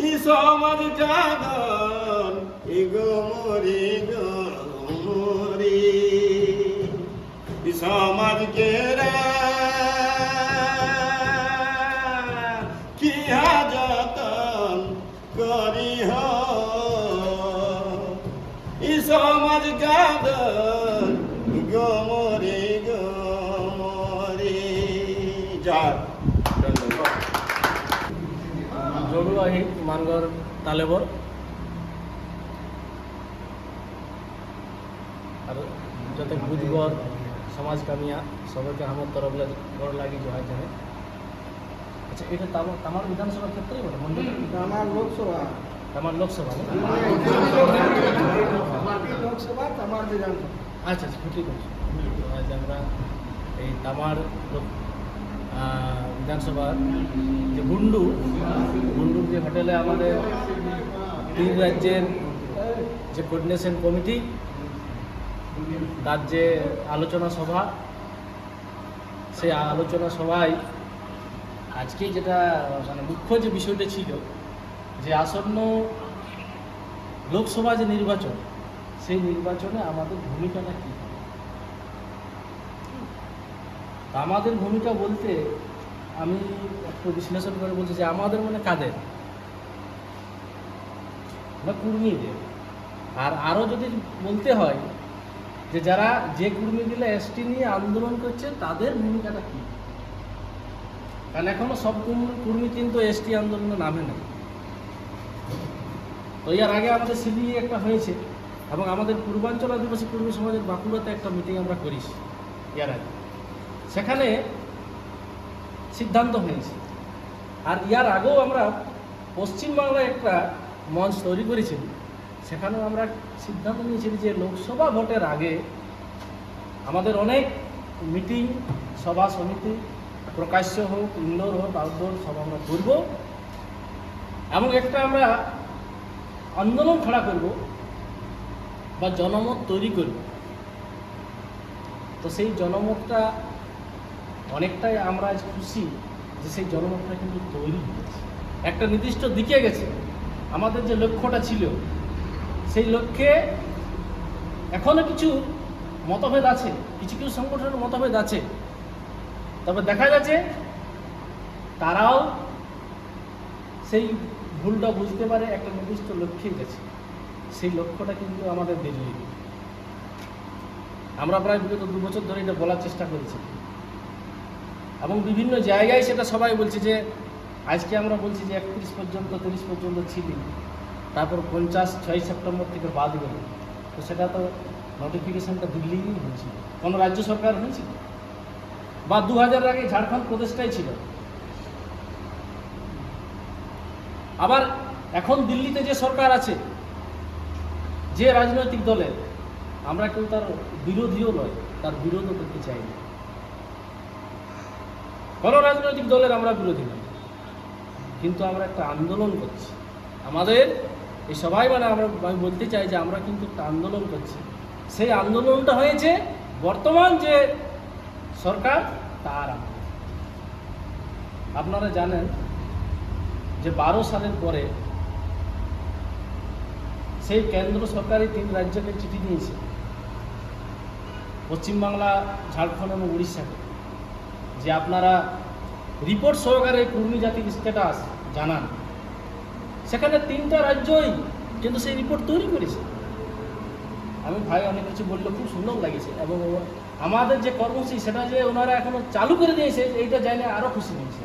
ई समझ कादन ई गोमरी गोमरी ई समझ के राखिया जतन करिह ई समझ कादन गोमरी गोमरी जय জড়ুয়াহী মানগড় তালেবর আর যাতে বুধগড় সমাজ কামিয়া সবাইকে আমার তরফ গড় লাগি জোহার জানাই। আচ্ছা এটা তামার বিধানসভার ক্ষেত্রেই বটে মন্ডল আমার লোকসভা তামার লোকসভা না? লোকসভা আমার বিধানসভা। আচ্ছা আচ্ছা ঠিক আছে। আজ আমরা এই তামার বিধানসভার যে গুন্ডুর যে হোটেলে আমাদের 3 রাজ্যের যে কোঅর্ডিনেশন কমিটি তার যে আলোচনা সভা, সেই আলোচনা সভায় আজকে যেটা মানে মুখ্য যে বিষয়টা ছিল যে আসন্ন লোকসভা যে নির্বাচন, সেই নির্বাচনে আমাদের ভূমিকাটা কী। তা আমাদের ভূমিকা বলতে আমি একটু বিশ্লেষণ করে বলছি যে আমাদের মানে কাদের না কর্মীদের। আর আরও যদি বলতে হয় যে যারা যে কর্মীগুলো এসটি নিয়ে আন্দোলন করছে তাদের ভূমিকাটা কী। কারণ এখনও সব কর্মী কিন্তু এসটি আন্দোলনে নামে নেই। তো এর আগে আমাদের সিবিআই একটা হয়েছে এবং আমাদের পূর্বাঞ্চল আদিবাসী কর্মী সমাজের বাঁকুড়াতে একটা মিটিং আমরা করেছি এর আগে, সেখানে সিদ্ধান্ত হয়েছে। আর ইয়ার আগেও আমরা পশ্চিমবাংলায় একটা মঞ্চ তৈরি করেছিলাম, সেখানেও আমরা সিদ্ধান্ত নিয়েছি যে লোকসভা ভোটের আগে আমাদের অনেক মিটিং, সভা সমিতি, প্রকাশ্য হোক, ইনডোর হোক, আউটডোর, সব আমরা করব এবং একটা আমরা আন্দোলন খড়া করব বা জনমত তৈরি করব। তো সেই জনমতটা অনেকটাই আমরা আজ খুশি যে সেই জনমতটা কিন্তু তৈরি হয়েছে, একটা নির্দিষ্ট দিকে গেছে। আমাদের যে লক্ষ্যটা ছিল সেই লক্ষ্যে এখনও কিছু মতভেদ আছে, কিছু কিছু সংগঠনের মতভেদ আছে, তবে দেখা যাচ্ছে তারাও সেই ভুলটা বুঝতে পারে, একটা নির্দিষ্ট লক্ষ্যে গেছে। সেই লক্ষ্যটা কিন্তু আমাদের দিল্লি। আমরা প্রায় বিগত 2 বছর ধরে এটা বলার চেষ্টা করেছি এবং বিভিন্ন জায়গায় সেটা সবাই বলছে যে আজকে আমরা বলছি যে 31 পর্যন্ত 30 পর্যন্ত ছিলি, তারপর 6 সেপ্টেম্বর থেকে বাদ গেল। তো সেটা তো নোটিফিকেশনটা দিল্লিই হয়েছিল, কোনো রাজ্য সরকার হয়েছিল বা 2000 আগে ঝাড়খণ্ড প্রদেশটাই ছিল। আবার এখন দিল্লিতে যে সরকার আছে, যে রাজনৈতিক দলের, আমরা কেউ তার বিরোধীও নয়, তার বিরোধও করতে চাই না। কোনো রাজনৈতিক দলের আমরা বিরোধী নই, কিন্তু আমরা একটা আন্দোলন করছি। আমাদের এই সবাই মানে আমি বলতে চাই যে আমরা কিন্তু একটা আন্দোলন করছি। সেই আন্দোলনটা হয়েছে বর্তমান যে সরকার তার আন্দোলন। আপনারা জানেন যে 12 সালের পরে সেই কেন্দ্র সরকারই 3 রাজ্যকে চিঠি দিয়েছে, পশ্চিমবাংলা, ঝাড়খণ্ড এবং উড়িষ্যাকে, যে আপনারা রিপোর্ট সহকারে কর্মী জাতির স্ট্যাটাস জানান। সেখানে 3টা রাজ্যই কিন্তু সেই রিপোর্ট তৈরি করেছে। আমি ভাই অনেক কিছু বললে খুব সুন্দর লাগেছে এবং আমাদের যে কর্মসূচি সেটা যে ওনারা এখনো চালু করে দিয়েছে এইটা জানে আরও খুশি হয়েছে।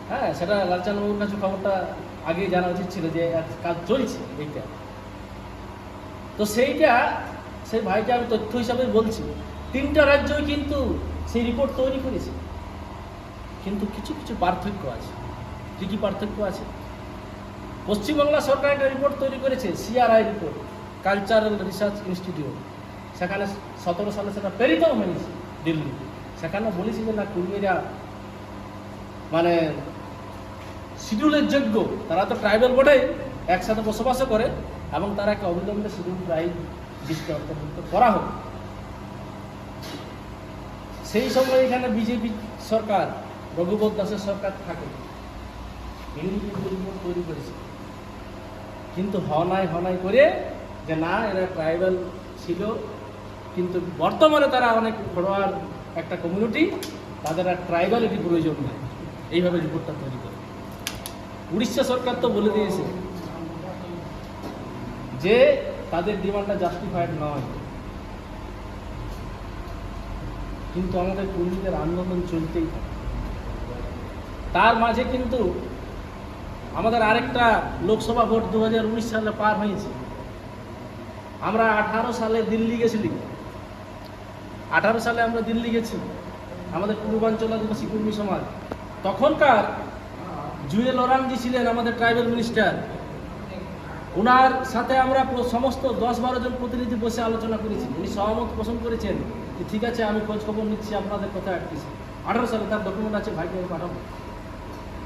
হ্যাঁ, সেটা লালচাঁদবাবুর কাছে খবরটা আগে জানা উচিত ছিল যে কাজ চলছে এইটা। তো সেইটা সেই ভাইকে আমি তথ্য হিসাবে বলছি, 3টা রাজ্যই কিন্তু সেই রিপোর্ট তৈরি করেছে, কিন্তু কিছু কিছু পার্থক্য আছে। কী কী পার্থক্য আছে? পশ্চিমবাংলা সরকার একটা রিপোর্ট তৈরি করেছে, CRI report, cultural research institute. সেখানে 17 সালে সেটা প্রেরিতও হয়েছে দিল্লি। সেখানে বলেছি যে না, কর্মীরা মানে শিডিউলের যোগ্য, তারা তো ট্রাইবাল বোর্ডে একসাথে বসবাসও করে এবং তারা একটা অবিলম্বে শিডিউল ট্রাইব লিস্টে অন্তর্ভুক্ত করা হোক। সেই সময় এখানে বিজেপি সরকার, রঘুবর দাসের সরকার থাকে, ইনি কিন্তু রিপোর্ট তৈরি করেছে, কিন্তু হনাই করে যে না এরা ট্রাইবাল ছিল, কিন্তু বর্তমানে তারা অনেক বড়োয়ার একটা কমিউনিটি, তাদের আর ট্রাইবালিটি প্রয়োজন নেই, এইভাবে রিপোর্টটা তৈরি করে। উড়িষ্যা সরকার তো বলে দিয়েছে যে তাদের ডিমান্ডটা জাস্টিফাইড নয়, কিন্তু আমাদের কর্মীদের আন্দোলন চলতেই থাকে। তার মাঝে কিন্তু আমাদের আরেকটা লোকসভা ভোট 2019 সালে পার হয়েছে। আমরা 18 সালে দিল্লি গেছিলি, 18 সালে আমরা দিল্লি গেছি, আমাদের পূর্বাঞ্চল আদিবাসী কর্মী সমাজ। তখনকার জুয়েল ওরামজি ছিলেন আমাদের ট্রাইবাল মিনিস্টার, ওনার সাথে আমরা সমস্ত 10-12 জন প্রতিনিধি বসে আলোচনা করেছি। উনি সহমত পোষণ করেছেন যে ঠিক আছে, আমি খোঁজ খবর নিচ্ছি, আপনাদের কথা আটকেছি। 18 সালে তার ডকুমেন্ট আছে, ভাইকে আমি পাঠাবো।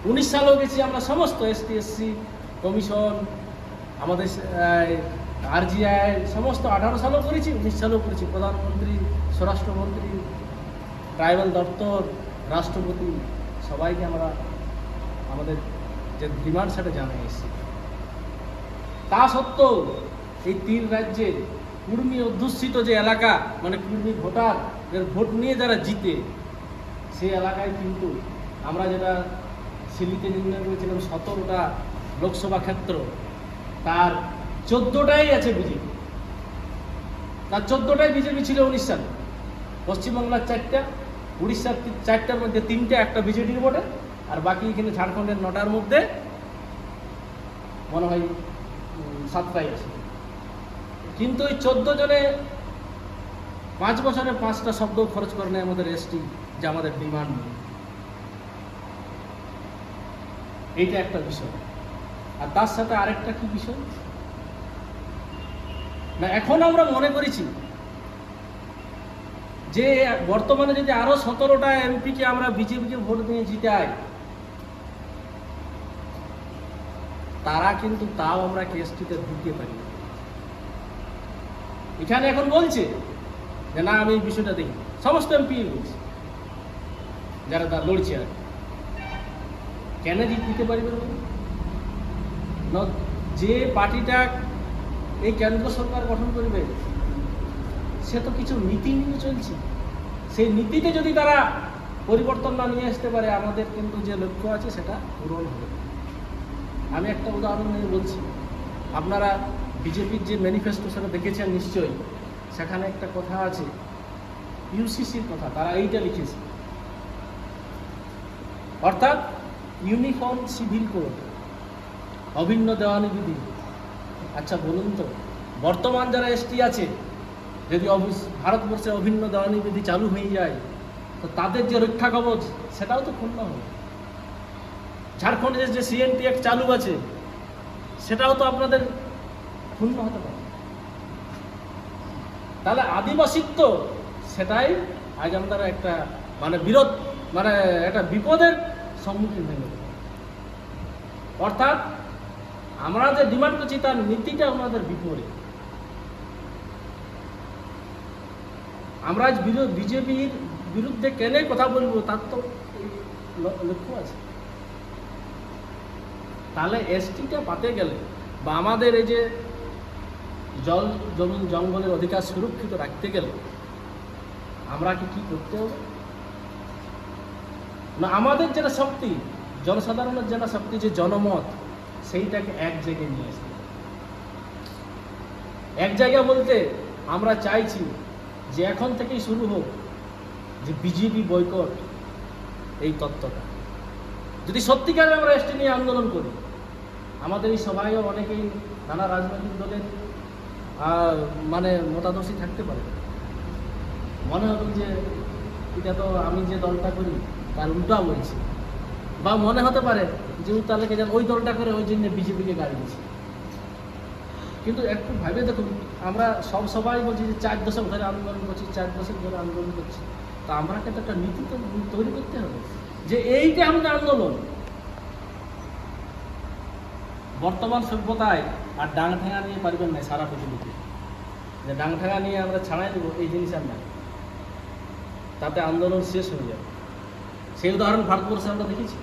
19 সালেও গেছি আমরা, সমস্ত ST SC কমিশন, আমাদের RGI সমস্ত 18 সালেও করেছি, 19 সালেও করেছি। প্রধানমন্ত্রী, স্বরাষ্ট্রমন্ত্রী, ট্রাইবাল দপ্তর, রাষ্ট্রপতি সবাইকে আমরা আমাদের যে ডিমান্ড সেটা জানা এসেছে। তা সত্ত্বেও এই 3 রাজ্যের কুর্মী অধ্যুষিত যে এলাকা, মানে কুর্মী ভোটারের ভোট নিয়ে যারা জিতে, সেই এলাকায় কিন্তু আমরা যেটা সিলিতে নির্ণয় করেছিলাম 17টা লোকসভা ক্ষেত্র, তার 14টাই আছে বিজেপি। তার 14টাই বিজেপি ছিল 19 সালে। পশ্চিমবাংলার 4টা, উড়িষ্যার 4টার মধ্যে 3টে একটা বিজেপির ভোটে, আর বাকি এখানে ঝাড়খণ্ডের 9টার মধ্যে মনে হয় 7টাই আছে। কিন্তু এই 14 জনে 5 বছরে 5টা শব্দ খরচ করে নেয় আমাদের এসটি, যে আমাদের ডিমান্ড নেই। এইটা একটা বিষয়। আর তার সাথে আরেকটা কি বিষয় না, এখন আমরা মনে করেছি যে বর্তমানে যদি আরো 17টা এমপিকে আমরা বিজেপিকে ভোট দিয়ে জিতাই, তারা কিন্তু তাও আমরা কেসটিতে ঢুকতে পারি না। এখানে এখন বলছে যে না আমি এই বিষয়টা দেখি, সমস্ত এমপি বলছে যারা তার লড়ছে। আর কেন দিতে পারবে না? যে পার্টিটা এই কেন্দ্র সরকার গঠন করবে সে তো কিছু নীতি নিয়ে চলছে। সেই নীতিতে যদি তারা পরিবর্তন না নিয়ে আসতে পারে, আমাদের কিন্তু যে লক্ষ্য আছে সেটা পূরণ হবে। আমি একটা উদাহরণ নিয়ে বলছি, আপনারা বিজেপির যে ম্যানিফেস্টো সেটা দেখেছেন নিশ্চয়ই। সেখানে একটা কথা আছে, ইউসিসির কথা, তারা এইটা লিখেছে, অর্থাৎ ইউনিফর্ম সিভিল কোড, অভিন্ন দেওয়ানি বিধি। আচ্ছা বলুন তো, বর্তমান যারা এসটি আছে, যদি ভারতবর্ষে অভিন্ন দেওয়ানি বিধি চালু হয়ে যায়, তো তাদের যে রক্ষা কবচ সেটাও তো ক্ষুণ্ণ হবে। ঝাড়খণ্ডের যে সিএনটি অ্যাক্ট চালু আছে সেটাও তো আপনাদের ক্ষুণ্ণ হতে পারে। তাহলে আদিবাসিত্ব সেটাই আজ আমরা একটা একটা বিপদের সম্মুখীন হয়ে গেল। অর্থাৎ আমরা যে ডিমান্ড করছি তার নীতিটা আমাদের বিপরীত। আমরা আজ বিজেপির বিরুদ্ধে কেন কথা বলবো তার তো লক্ষ্য আছে। তাহলে এসটিটা পাতে গেলে বা আমাদের এই যে জল জমিন জঙ্গলের অধিকার সুরক্ষিত রাখতে গেলে আমরা কি করতে হবে না, আমাদের যেটা শক্তি, জনসাধারণের যেটা শক্তি, যে জনমত, সেইটাকে এক জায়গায় নিয়ে আসতে হবে। এক জায়গা বলতে আমরা চাইছি যে এখন থেকেই শুরু হোক যে বিজেপি বয়কট, এই তত্ত্বটা। যদি সত্যিকারে আমরা এসটি নিয়ে আন্দোলন করি, আমাদের এই সভায়ও অনেকেই নানা রাজনৈতিক দলের মতাদর্শী থাকতে পারে। মনে হবে যে এটা তো আমি যে দলটা করি তার উল্টা বলছি, বা মনে হতে পারে যে তাহলে যেন ওই দলটা করে ওই জন্য বিজেপিকে গাড়ি দিচ্ছে। কিন্তু একটু ভাবে দেখুন, আমরা সবাই বলছি যে 4 দশক ধরে আন্দোলন করছি, 4 দশক ধরে আন্দোলন করছি, তা আমরা কিন্তু একটা নীতি তো তৈরি করতে হবে যে এইটা আমাদের আন্দোলন। বর্তমান সভ্যতায় আর ডাং ঠেঙা নিয়ে পারবেন না সারা পৃথিবীতে, যে ডাং ঠেঙা নিয়ে আমরা ছাড়াই দেবো এই জিনিস আর নাই, তাতে আন্দোলন শেষ হয়ে যাবে। সেই উদাহরণ ভারতবর্ষে আমরা দেখেছি,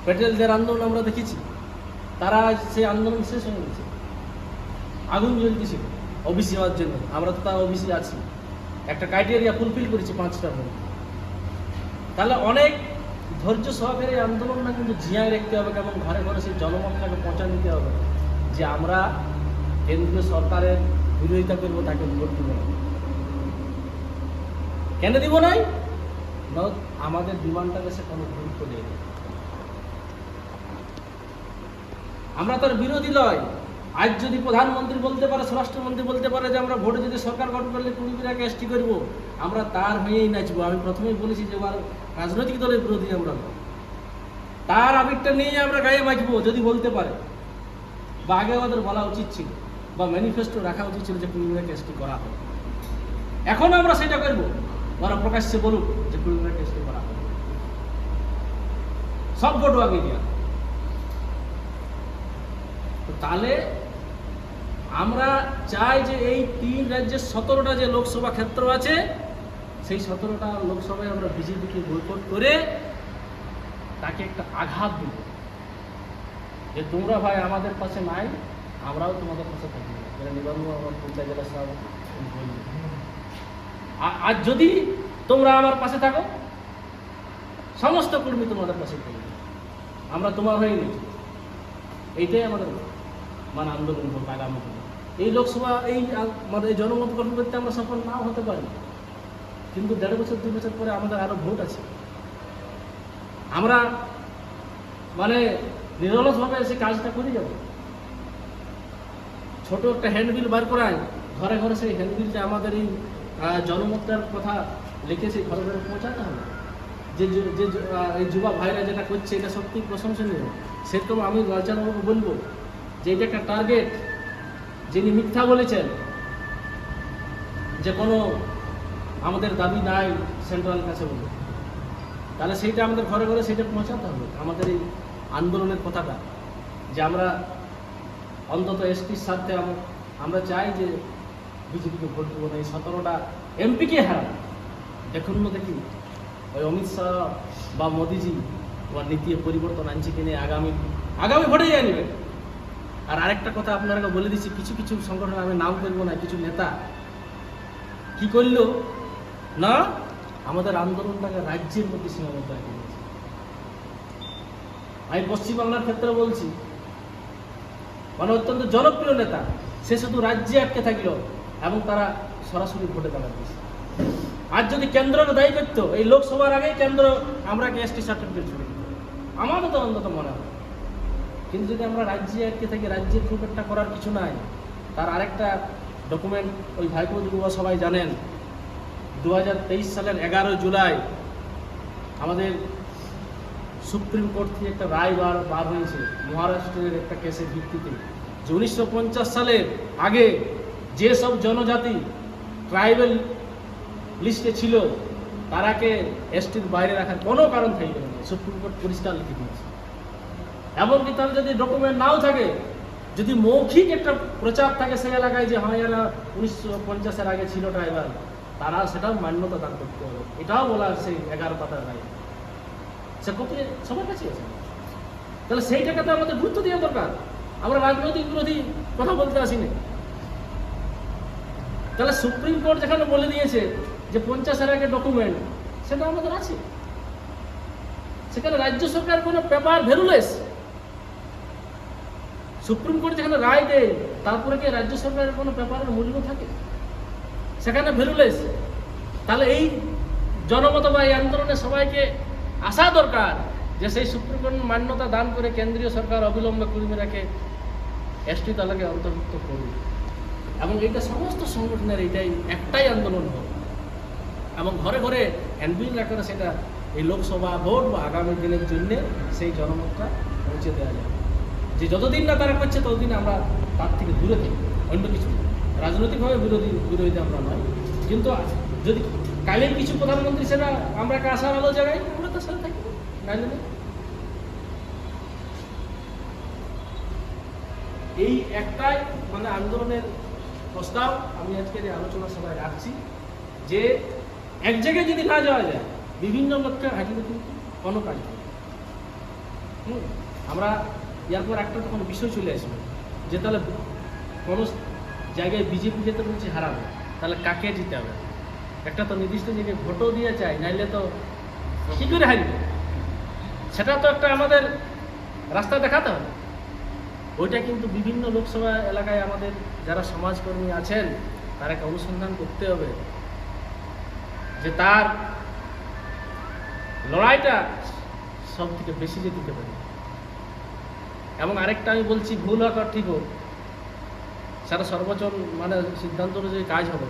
প্যাটেলদের আন্দোলন আমরা দেখেছি, তারা সেই আন্দোলন শেষ হয়ে গেছে। আগুন জ্বলতেছিল ওবিসি হওয়ার জন্য, আমরা তো তার ওবিসি আছি, একটা ক্রাইটেরিয়া ফুলফিল করেছি 5টার মধ্যে। তাহলে অনেক ধৈর্য সহকারে আন্দোলনটা কিন্তু জিয়ায় রাখতে হবে, কেমন ঘরে ঘরে সেই জনমতটাকে পৌঁছা দিতে হবে যে আমরা কেন্দ্রীয় সরকারের বিরোধিতা করবো, তাকে ভোট দিব না। কেন দিব নাই? আমাদের ডিমান্ডটাকে সে কোনো গুরুত্ব দেয় না। আমরা তার বিরোধী নয়। আজ যদি প্রধানমন্ত্রী বলতে পারে, স্বরাষ্ট্রমন্ত্রী বলতে পারে যে আমরা ভোটে যদি সরকার গঠন করলে 20 এসটি করবো, আমরা তার হয়েই নাচবো। আমি প্রথমেই বলেছি যে রাজনৈতিক দলের বিরোধী আমরা তার আবিরটা নিয়ে আমরা গায়ে মাখবো যদি বলতে পারে, বা আগে আমাদের বলা উচিত ছিল, বা ম্যানিফেস্টো রাখা উচিত ছিল যে 20 এসটি করা হবে। এখন আমরা সেটা করবো, ওরা প্রকাশ্যে বলুক যে 20 এসটি করা হবে, সব ভোট আগে দেওয়া। তাহলে আমরা চাই যে এই 3 রাজ্যের 17টা যে লোকসভা ক্ষেত্র আছে, সেই 17টা লোকসভায় আমরা বিজেপিকে বয়কট করে তাকে একটা আঘাত দিল যে তোমরা ভাই আমাদের পাশে নাই, আমরাও তোমাদের পাশে থাকি না। যেটা নিবন্ধন আমার পঞ্চায়েত জেলা সভাপতি বলল, আর যদি তোমরা আমার পাশে থাকো সমস্ত কর্মী তোমাদের পাশে থাকবে, আমরা তোমার হয়ে নিই। এইটাই আমাদের মানে আন্দোলন করবো আগামী দিনে। এই লোকসভা মানে এই জনমত গঠন করতে আমরা সফল নাও হতে পারি, কিন্তু 1.5 বছর 2 বছর পরে আমাদের আরো ভোট আছে। আমরা মানে নিরলসভাবে সে কাজটা করে যাব। ছোট একটা হ্যান্ডবিল বার করায়, ঘরে ঘরে সেই হ্যান্ডবিলটা আমাদের এই জনমতটার কথা লিখেছে ঘরে ঘরে পৌঁছাতে হবে। যে এই যুবা ভাইরা যেটা করছে এটা সত্যি প্রশংসনীয়। সেরকম আমি লালচাঁদবাবুকে বলবো যে এটা একটা টার্গেট। যিনি মিথ্যা বলেছেন যে কোনো আমাদের দাবি নাই সেন্ট্রাল কাছে বলে, তাহলে সেইটা আমাদের ঘরে ঘরে সেটা পৌঁছাতে হবে। আমাদের এই আন্দোলনের কথাটা যে আমরা অন্তত এসটির স্বার্থে আমরা চাই যে বিজেপিকে ভোট দেবো না, এই 17টা এমপিকে হারানো। দেখুন না দেখি ওই অমিত শাহ বা মোদিজি ওর নীতি পরিবর্তন আনছে কিনে আগামী ভোটে যাই নেবে। আর আরেকটা কথা আপনারা বলে দিচ্ছি, কিছু কিছু সংগঠন, আমি নাম করবো না, কিছু নেতা কি করলো না আমাদের আন্দোলনটাকে রাজ্যের মধ্যে সীমাবদ্ধ রেখে দিয়েছে। আমি পশ্চিমবাংলার ক্ষেত্রে বলছি, মানে অত্যন্ত জনপ্রিয় নেতা, সে শুধু রাজ্যে আটকে থাকলো এবং তারা সরাসরি ভোটে দাঁড়া দিয়েছে। আর যদি কেন্দ্রকে দায়ী করতো, এই লোকসভার আগেই কেন্দ্র আমরা এসটি সার্টিফিকেট ছুড়ে দিত, আমাদের তো অন্তত মনে হয়। কিন্তু যদি আমরা রাজ্যে আটকে থাকি, রাজ্যের খুব একটা করার কিছু নাই। তার আরেকটা ডকুমেন্ট ওই ভাইপো যুবা সবাই জানেন, 2023 সালের 11 জুলাই আমাদের সুপ্রিম কোর্ট থেকে একটা রায় বার হয়েছে মহারাষ্ট্রের একটা কেসের ভিত্তিতে, যে 1950 সালের আগে যেসব জনজাতি ট্রাইবেল লিস্টে ছিল তারাকে এসটির বাইরে রাখার কোনো কারণ থাকবে না, সুপ্রিম কোর্ট পরিষ্কার লিখে দিয়েছে। এমনকি তার যদি ডকুমেন্ট নাও থাকে, যদি মৌখিক একটা প্রচার থাকে সেই এলাকায় যে হ্যাঁ এরা 1950-এর আগে ছিল ট্রাইবাল, তারা সেটাও মান্যতা দান করতে হবে। এটাও বলা সেই 11 পাতার রায়, সে কপি সবার কাছে আছে। তাহলে সেইটাকে আমাদের গুরুত্ব দেওয়া দরকার। আমরা রাজনৈতিক বিরোধী কথা বলতে আসিনি। তাহলে সুপ্রিম কোর্ট যেখানে বলে দিয়েছে যে 50-এর আগে ডকুমেন্ট, সেটা আমাদের আছে। সেখানে রাজ্য সরকার কোনো পেপার ভ্যালুলেস। সুপ্রিম কোর্ট যেখানে রায় দেয়, তারপরে কি রাজ্য সরকারের কোনো পেপারের মূল্য থাকে? সেখানে ভ্যালুলেস। তাহলে এই জনমত বা এই আন্দোলনে সবাইকে আসা দরকার যে সেই সুপ্রিম কোর্ট মান্যতা দান করে কেন্দ্রীয় সরকার অবিলম্বে কর্মীরাকে এসটি তালাকে অন্তর্ভুক্ত করবে। এবং এইটা সমস্ত সংগঠনের এইটাই একটাই আন্দোলন হবে। এবং ঘরে ঘরে হ্যান্ডবিল রাখলে সেটা এই লোকসভা ভোট বা আগামী দিনের জন্য সেই জনমতটা পৌঁছে দেওয়া যাবে। যে যতদিন না তারা করছে ততদিন আমরা তার থেকে দূরে থাকি, অন্য কিছু রাজনৈতিকভাবে বিরোধী আমরা নয়। কিন্তু যদি কালের কিছু প্রধানমন্ত্রী সেটা আমরা আশার আলো জায়গায় আমরা তার সাথে থাকি, নাইলে না। এই একটাই মানে আন্দোলনের প্রস্তাব আমি আজকের এই আলোচনা সভায় রাখছি যে এক জায়গায় যদি না যাওয়া যায়, বিভিন্ন লক্ষ্যে হাঁটিতে কিন্তু কোনো কাজ নেই। আমরা এরপর একটা তখন বিষয় চলে আসবে যে তাহলে কোনো জায়গায় বিজেপি যেতে বলছে হারাবে, তাহলে কাকে জিতে হবে? একটা তো নির্দিষ্ট জায়গায় ভোটও দিয়ে চাই, নাইলে তো কী করে হারবে? সেটা তো একটা আমাদের রাস্তা দেখাতে হবে। ওইটা কিন্তু বিভিন্ন লোকসভা এলাকায় আমাদের যারা সমাজকর্মী আছেন তারাকে অনুসন্ধান করতে হবে যে তার লড়াইটা সব থেকে বেশি যে দিতে পারে। এবং আরেকটা আমি বলছি, ভুল হোক আর ঠিক হোক, সেটা সর্বোচ্চ মানে সিদ্ধান্ত অনুযায়ী কাজ হবে।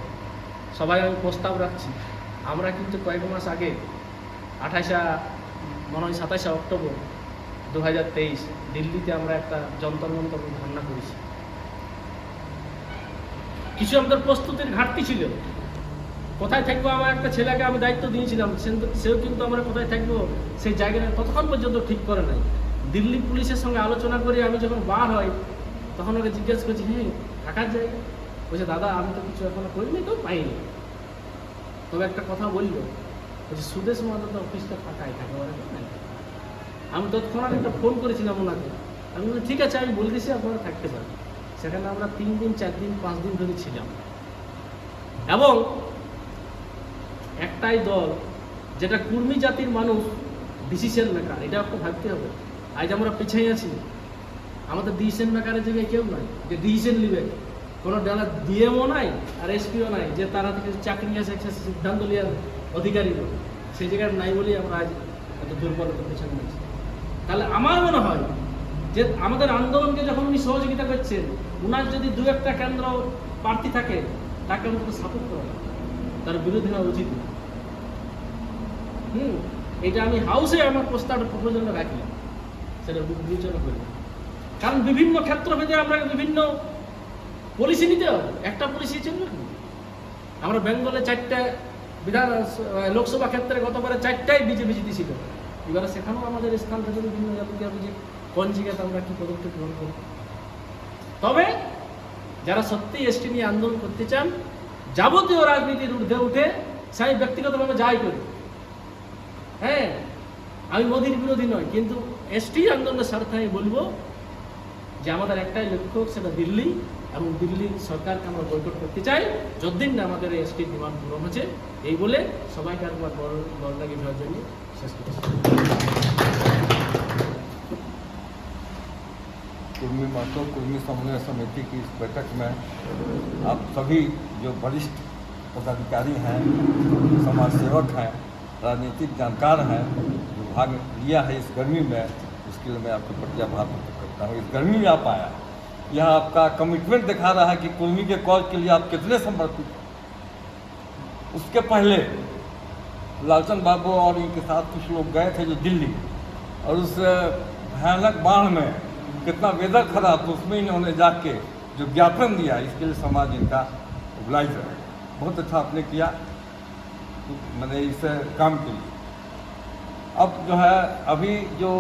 সবাই আমি প্রস্তাব রাখছি, আমরা কিন্তু কয়েক মাস আগে 27 অক্টোবর 2023 দিল্লিতে আমরা একটা যন্তর মন্তর ধর্ণা করেছি। কিছু আমাদের প্রস্তুতির ঘাটতি ছিল। কোথায় থাকবো, আমার একটা ছেলেকে আমি দায়িত্ব দিয়েছিলাম, সেও কিন্তু আমরা কোথায় থাকবো সেই জায়গাটা ততক্ষণ পর্যন্ত ঠিক করে নাই। দিল্লি পুলিশের সঙ্গে আলোচনা করে আমি যখন বার হই তখন ওকে জিজ্ঞেস করছি, হ্যাঁ থাকার জায়গা? বলছে দাদা আমি তো কিছু এখনো করিনি, তো পাইনি। তবে একটা কথা বললো, বলছে সুদেশ মাদা তো অফিসটা ফাঁকাই থাকে। আমি তৎক্ষণাৎ একটা ফোন করেছিলাম ওনাকে, আমি বলি ঠিক আছে আমি বলে দিচ্ছি আপনারা থাকতে পারেন। সেখানে আমরা 3 দিন 4 দিন 5 দিন ধরে ছিলাম, এবং একটাই দল যেটা কুর্মী জাতির মানুষ ডিসিশন মেকার, এটা একটু ভাবতে হবে। আজ আমরা পিছিয়ে আছি, আমাদের ডিসিশন মেকারের জায়গায় কেউ নাই যে ডিসিশন নিবে, কোনো ডালা ডিএমও নাই আর এসপিও নাই যে তারা থেকে চাকরি আছে একটা সিদ্ধান্ত নেওয়ার অধিকারী লোক, সেই জায়গায় নাই বলেই আমরা আজ এত দুর্বলতার পেছনে আছি। তাহলে আমার মনে হয় যে আমাদের আন্দোলনকে যখন উনি সহযোগিতা করছেন, উনার যদি 2-1টা কেন্দ্র প্রার্থী থাকে তাকে অন্তত সাপোর্ট করা, তার বিরোধী হওয়া উচিত না। এটা আমি হাউসে আমার প্রপোজালটা রাখলাম, সেটা বিবেচনা করি। কারণ বিভিন্ন ক্ষেত্রভেদে আমরা বিভিন্ন পলিসি নিতে হবে, একটা পলিসি চলবে না। আমরা বেঙ্গলে 4টা লোকসভা ক্ষেত্রে গতবারে 4টাই বিজেপি জিতেছিল, এবারে সেখানেও আমাদের স্থান থেকে বিভিন্ন জাতিকে হবে যে কোন জায়গাতে আমরা কী পদক্ষেপ গ্রহণ করি। তবে যারা সত্যি এসটি নিয়ে আন্দোলন করতে চান, যাবতীয় রাজনীতির ঊর্ধ্বে উঠে সেই ব্যক্তিগতভাবে যাই করি, হ্যাঁ আমি মোদির বিরোধী নয়, কিন্তু এসটি আন্দোলনের স্বার্থে আমি বলবো যে আমাদের একটাই লক্ষ্য, সেটা দিল্লি, এবং দিল্লির সরকারকে আমরা বয়কট করতে চাই যতদিন না আমাদের এসটির ডিমান্ড পূরণ হচ্ছে। এই বলে সবাইকে একবার বড় লাগে দেওয়ার জন্য শেষ করছি। कुर्मी महतो कुर्मी समन्वय समिति की इस बैठक में आप सभी जो वरिष्ठ पदाधिकारी हैं, समाज सेवक हैं, राजनीतिक जानकार हैं, जो भाग लिया है इस गर्मी में, उसके लिए मैं आपके प्रति आभार व्यक्त करता हूँ। इस गर्मी में आप आया, यह आपका कमिटमेंट दिखा रहा है कि कुर्मी के कॉज के लिए आप कितने समर्पित हैं। उसके पहले लालचंद बाबू और इनके साथ कुछ लोग गए थे जो दिल्ली, और उस भयानक बाढ़ में कितना वेदर खराब, तो उसमें इन्होंने जाके जो ज्ञापन दिया, इसके लिए समाज इनका ओबलाइज है। बहुत अच्छा आपने किया, तो मैंने इस काम के लिए। अब जो है अभी जो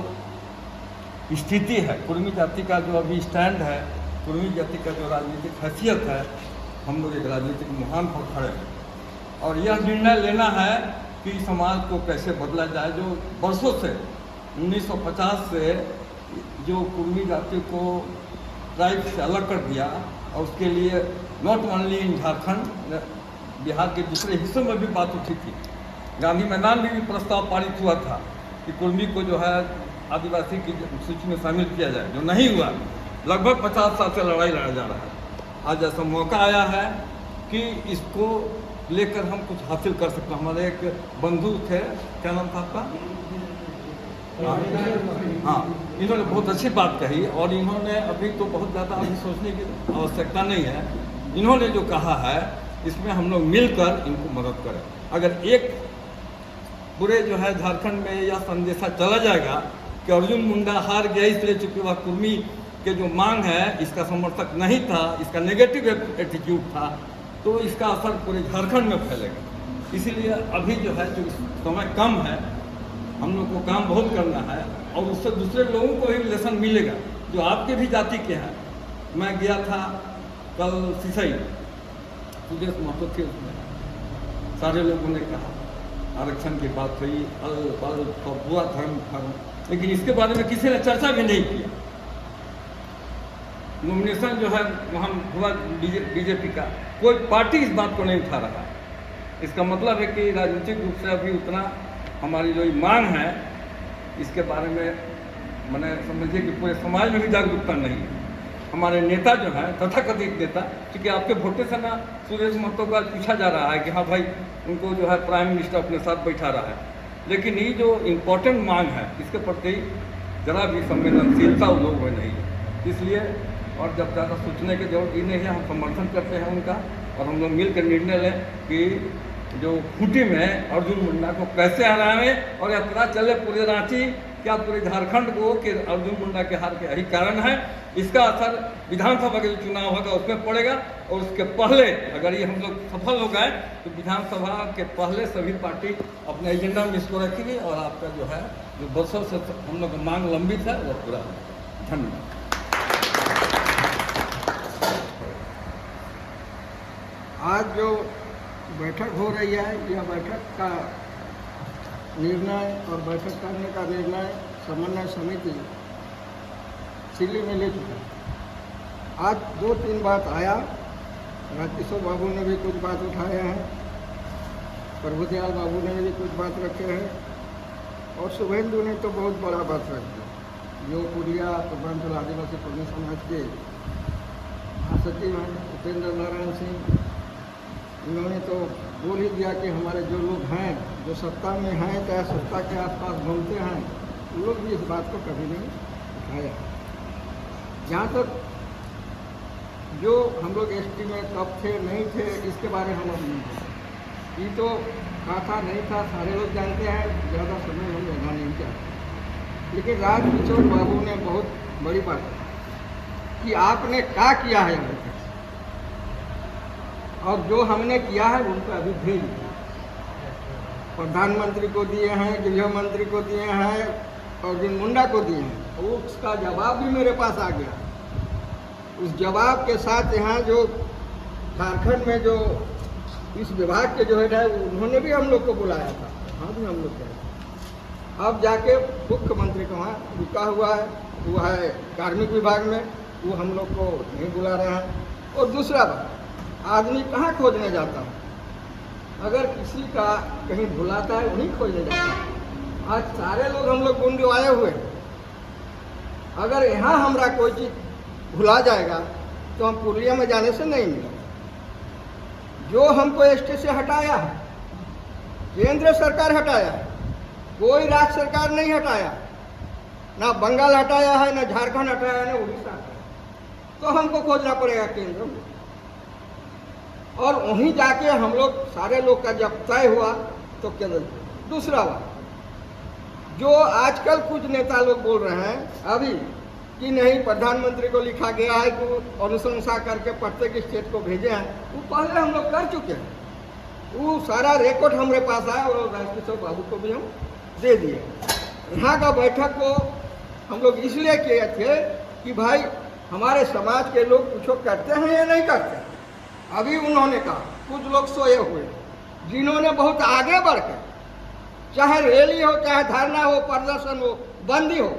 स्थिति है, कुर्मी जाति का जो अभी स्टैंड है, कुर्मी जाति का जो राजनीतिक हैसियत है, हम लोग एक राजनीतिक मुहान पर खड़े हैं, और यह निर्णय लेना है कि समाज को कैसे बदला जाए। जो वर्षों से 1950 से जो कुर्मी जाति को ट्राइब से अलग कर दिया, और उसके लिए not only in Jharkhand, Bihar के दूसरे हिस्सों में भी बात उठी थी। गांधी मैदान में भी प्रस्ताव पारित हुआ था कि कुर्मी को जो है आदिवासी की सूची में शामिल किया जाए, जो नहीं हुआ। लगभग 50 साल से लड़ाई लड़ा जा रहा है। आज ऐसा मौका आया है कि इसको लेकर हम कुछ हासिल कर सकते हैं। हमारे एक बंधु थे, क्या नाम था आपका? हाँ, इन्होंने बहुत अच्छी बात कही, और इन्होंने अभी तो बहुत ज़्यादा अभी सोचने की आवश्यकता नहीं है। इन्होंने जो कहा है इसमें हम लोग मिलकर इनको मदद करें। अगर एक पूरे जो है झारखंड में यह संदेशा चला जाएगा कि अर्जुन मुंडा हार गया इसलिए चूँकि वह कुर्मी के जो मांग है इसका समर्थक नहीं था, इसका नेगेटिव एटीट्यूड था, तो इसका असर पूरे झारखंड में फैलेगा। इसीलिए अभी जो है जो समय कम है, हम लोग को काम बहुत करना है, और उससे दूसरे लोगों को भी लेसन मिलेगा जो आपके भी जाति के हैं। मैं गया था कल सिसई, सुदेश महतो थे उसमें, सारे लोगों ने कहा आरक्षण की बात हुई, अल पल तो हुआ धर्म, लेकिन इसके बारे में किसी ने चर्चा भी नहीं किया। नॉमिनेशन जो है वहाँ हुआ बीजेपी का, कोई पार्टी इस बात को नहीं उठा रहा है। इसका मतलब है कि राजनीतिक रूप से अभी उतना हमारी जो मांग है इसके बारे में मैंने समझिए कि पूरे समाज में भी जागरूकता नहीं है। हमारे नेता जो हैं, तथाकथित नेता, क्योंकि आपके वोटे से ना सुदेश महतो का पूछा जा रहा है कि हाँ भाई उनको जो है प्राइम मिनिस्टर अपने साथ बैठा रहा है, लेकिन ये जो इम्पोर्टेंट मांग है इसके प्रति जरा भी संवेदनशीलता उन लोगों में नहीं है। इसलिए और जब ज़्यादा सोचने की जरूरत ही नहीं है, हम समर्थन करते हैं उनका, और हम लोग मिलकर निर्णय लें कि जो खूंटी में अर्जुन मुंडा को कैसे हराएं, और यह पता चले पूरे रांची, क्या पूरे झारखंड को कि अर्जुन मुंडा के हार के यही कारण है। इसका असर विधानसभा के जो चुनाव होगा उसमें पड़ेगा, और उसके पहले अगर ये हम लोग सफल हो गए तो विधानसभा के पहले सभी पार्टी अपने एजेंडा में इसको रखेगी, और आपका जो है जो वर्षों से हम लोग मांग लंबित है वो पूरा होगा। धन्यवाद। आज जो बैठक हो रही है, यह बैठक का निर्णय और बैठक करने का निर्णय समन्वय समिति दिल्ली में ले चुका है। आज 2-3 बात आया, राजकिशोर बाबू ने भी कुछ बात उठाए हैं, प्रभुदयाल बाबू ने भी कुछ बात रखे हैं, और शुभेंदु ने तो बहुत बड़ा बात रख दिया। जो पुरिया पूर्वांचल आदिवासी कर्मी समाज के महासचिव हैं उपेंद्र नारायण सिंह, इन्होंने तो बोल ही दिया कि हमारे जो लोग हैं, जो सत्ता में हैं, चाहे सत्ता के आसपास घूमते हैं, वो लोग भी इस बात को कभी नहीं उठाया। जहाँ तक जो हम लोग एसटी में कब थे नहीं थे, इसके बारे में हम अब नहीं जानते। ये तो था नहीं था सारे लोग जानते हैं, ज़्यादा समय हम लेना नहीं चाहते। लेकिन राजकिशोर बाबू ने बहुत बड़ी बात की कि आपने क्या किया है अभी तक, और जो हमने किया है उनको अभी भेज दिया। प्रधानमंत्री को दिए हैं, गृह मंत्री को दिए हैं, अर्जुन मुंडा को दिए हैं। उसका जवाब भी मेरे पास आ गया। उस जवाब के साथ यहाँ जो झारखंड में जो इस विभाग के जो हेड है, उन्होंने भी हम लोग को बुलाया था। हाँ भी हम लोग गए। अब जाके मुख्यमंत्री को वहाँ रुका हुआ है, वो है कार्मिक विभाग में, वो हम लोग को नहीं बुला रहे हैं। और दूसरा बात, आदमी कहाँ खोजने जाता है? अगर किसी का कहीं भुलाता है वहीं खोजने जाता है। आज सारे लोग हम लोग गुंडवाए हुए हैं। अगर यहाँ हमारा कोई चीज़ भुला जाएगा तो हम पुरलिया में जाने से नहीं मिलेगा। जो हमको एसटी से हटाया है, केंद्र सरकार हटाया है, कोई राज्य सरकार नहीं हटाया। ना बंगाल हटाया है, ना झारखंड हटाया है, ना उड़ीसा हटाया। तो हमको खोजना पड़ेगा केंद्र में, और वहीं जाके हम लोग सारे लोग का जब तय हुआ तो केंद्र। दूसरा बात, जो आजकल कुछ नेता लोग बोल रहे हैं अभी कि नहीं प्रधानमंत्री को लिखा गया है कि वो अनुशंसा करके प्रत्येक स्टेट को भेजे हैं, वो पहले हम लोग कर चुके हैं। वो सारा रिकॉर्ड हमारे पास आया और राजकिशोर बाबू को भी हम दे दिए। यहाँ का बैठक को हम लोग इसलिए किए थे कि भाई हमारे समाज के लोग कुछ करते हैं या नहीं करते। अभी उन्होंने कहा कुछ लोग सोए हुए, जिन्होंने बहुत आगे बढ़कर चाहे रैली हो, चाहे धरना हो, प्रदर्शन हो, बंदी हो,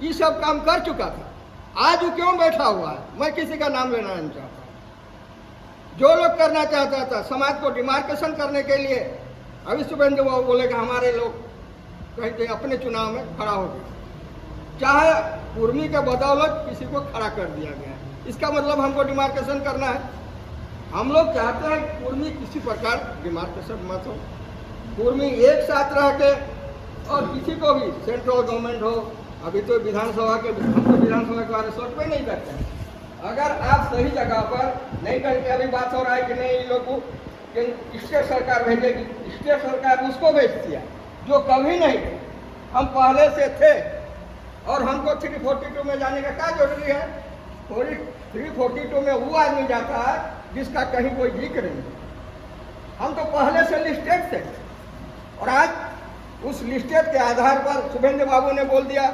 ये सब काम कर चुका था। आज वो क्यों बैठा हुआ है? मैं किसी का नाम लेना नहीं चाहता। जो लोग करना चाहता था समाज को डिमार्केशन करने के लिए, अभी शुभेंदु बाबू बोले कि हमारे लोग कहीं कहीं अपने चुनाव में खड़ा हो गए, चाहे कुर्मी के बदौलत किसी को खड़ा कर दिया गया। इसका मतलब हमको डिमार्केशन करना है। हम लोग चाहते हैं कुर्मी किसी प्रकार डिमार्केशन मत हो, कुर्मी एक साथ रह के, और किसी को भी सेंट्रल गवर्नमेंट हो, अभी तो विधानसभा के हम तो विधानसभा के बारे सोच पे नहीं करते हैं। अगर आप सही जगह पर नहीं करके, अभी बात हो रहा है कि नहीं इन लोग को स्टेट सरकार भेजेगी, स्टेट सरकार उसको भेजती है जो कभी नहीं थे। हम पहले से थे और हमको 342 में जाने का क्या जरूरी है? 342 में वो आदमी जाता है जिसका कहीं कोई जिक्र नहीं। हम तो पहले से लिस्टेड थे, और आज उस लिस्टेड के आधार पर शुभेंदु बाबू ने बोल दिया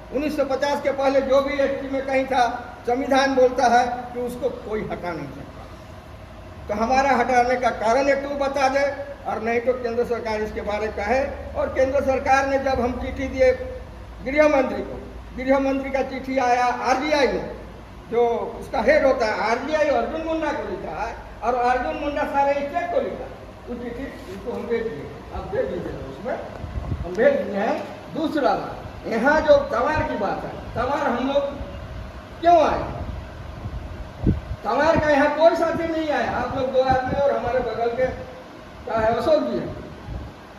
1950 के पहले जो भी एसटी में कहीं था, संविधान बोलता है कि उसको कोई हटा नहीं सकता। तो हमारा हटाने का कारण एक तो बता दे, और नहीं तो केंद्र सरकार इसके बारे कहे। और केंद्र सरकार ने जब हम चिट्ठी दिए गृह मंत्री को, गृह मंत्री का चिट्ठी आया आरजीआई में, जो उसका हेड होता है आरजीआई, अर्जुन मुंडा को लिखा है, और अर्जुन मुंडा सारे स्टेट को लिखा। वो चिट्ठी इसको हम भेज दिए, अब भेज दीजिए, उसमें हम भेज दिए हैं। दूसरा बात, यहाँ जो तंवार की बात है, तंवार हम लोग क्यों आए? तंवार का यहाँ कोई साथी नहीं आया। आप लोग 2 आदमी और हमारे बगल के क्या है अशोक जी है।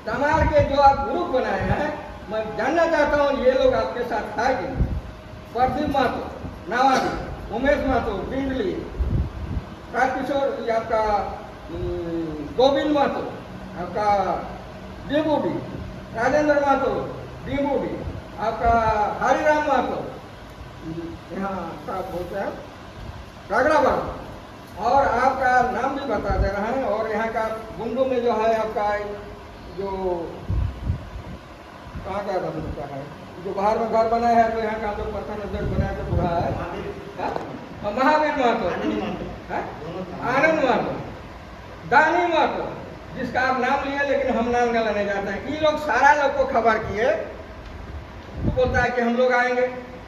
तंवार के जो आप ग्रुप बनाए हैं, मैं जानना चाहता हूँ ये लोग आपके साथ आए कि नहीं? प्रदीप महतो, नावादी, उमेश महतो, बिंदली, राजकिशोर, आपका गोविंद महतो, आपका डिबूडी, राजेंद्र महतो डिबूडी, आपका हरिराम महतो, यहाँ क्या बोलते हैं रगड़ाबाद, और आपका नाम भी बता दे रहे हैं। और यहाँ का गुंडू में जो है आपका जो कहाँ का रहता है, जो बाहर में घर बनाया है, तो यहाँ का हम लोग पता नजर बनाया तो बुरा है, महावीर महतो, आनंद महतो, दानी महतो, जिसका आप नाम लिए लेकिन हम नाम गला नहीं जाते हैं। ये लोग सारा लोग को खबर किए, बोलता है कि हम लोग आएंगे।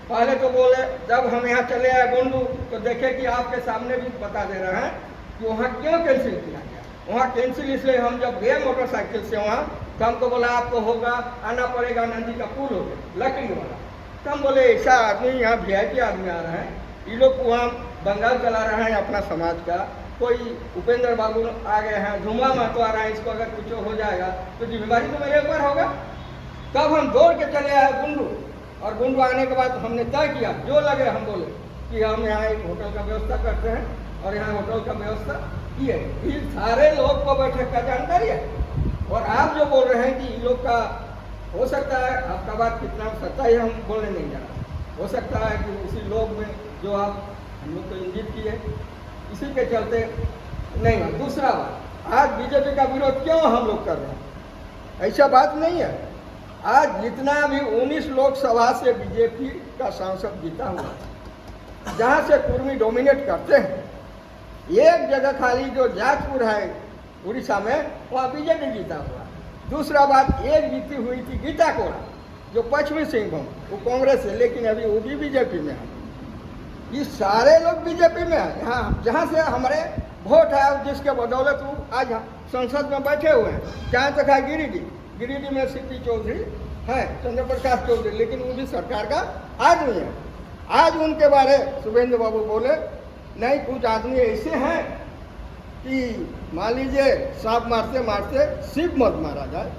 पहले तो बोले जब हम यहाँ चले आए गोंडू तो देखे कि आपके सामने भी बता दे रहे हैं कि वहाँ क्यों कैंसिल किया गया। वहाँ कैंसिल इसलिए हम जब गए मोटरसाइकिल से वहाँ तो हमको बोला आपको होगा आना पड़ेगा नंदी का पुल हो लकड़ी वाला। तो हम बोले ऐसा आदमी यहाँ VIP आदमी आ रहा है, ये लोग वहाँ बंगाल चला रहे हैं अपना समाज का, कोई उपेंद्र बाबू आ गए हैं, धुमा महतो आ रहा है, इसको अगर कुछ हो जाएगा तो जिम्मेवारी तो मेरे ऊपर होगा। तब हम दौड़ के चले आए गुंडू, और गुंडू आने के बाद हमने तय किया जो लगे हम बोले कि हम यहाँ एक होटल का व्यवस्था करते हैं और यहाँ होटल का व्यवस्था किए। ये सारे लोग को बैठक का जानकारी है। और आप जो बोल रहे हैं कि इन लोग का हो सकता है, आपका बात कितना सच्चा है हम बोलने नहीं जा रहा, हो सकता है कि उसी लोग में जो आप हम लोग को इंगित किए इसी के चलते नहीं है। दूसरा बात, आज बीजेपी का विरोध क्यों हम लोग कर रहे हैं, ऐसा बात नहीं है। आज जितना भी 19 लोकसभा से बीजेपी का सांसद जीता हुआ है, जहाँ से कुर्मी डोमिनेट करते हैं, एक जगह खाली जो जाजपुर है उड़ीसा में, वहाँ बीजेपी जीता हुआ है। दूसरा बात, एक जीती हुई थी गीता कोड़ा जो पश्चिमी सिंहभूम, वो कांग्रेस है, लेकिन अभी वो भी बीजेपी में है। ये सारे लोग बीजेपी में है। यहाँ जहाँ से हमारे वोट है, जिसके बदौलत वो आज संसद में बैठे हुए हैं। जहाँ तक है गिरिडीह में सीपी चौधरी है, चंद्र प्रकाश चौधरी, लेकिन वो भी सरकार का आदमी है। आज उनके बारे शुभेंद्र बाबू बोले नहीं, कुछ आदमी ऐसे हैं कि मान लीजिए सांप मारते मारते सीप मत मारा जाए।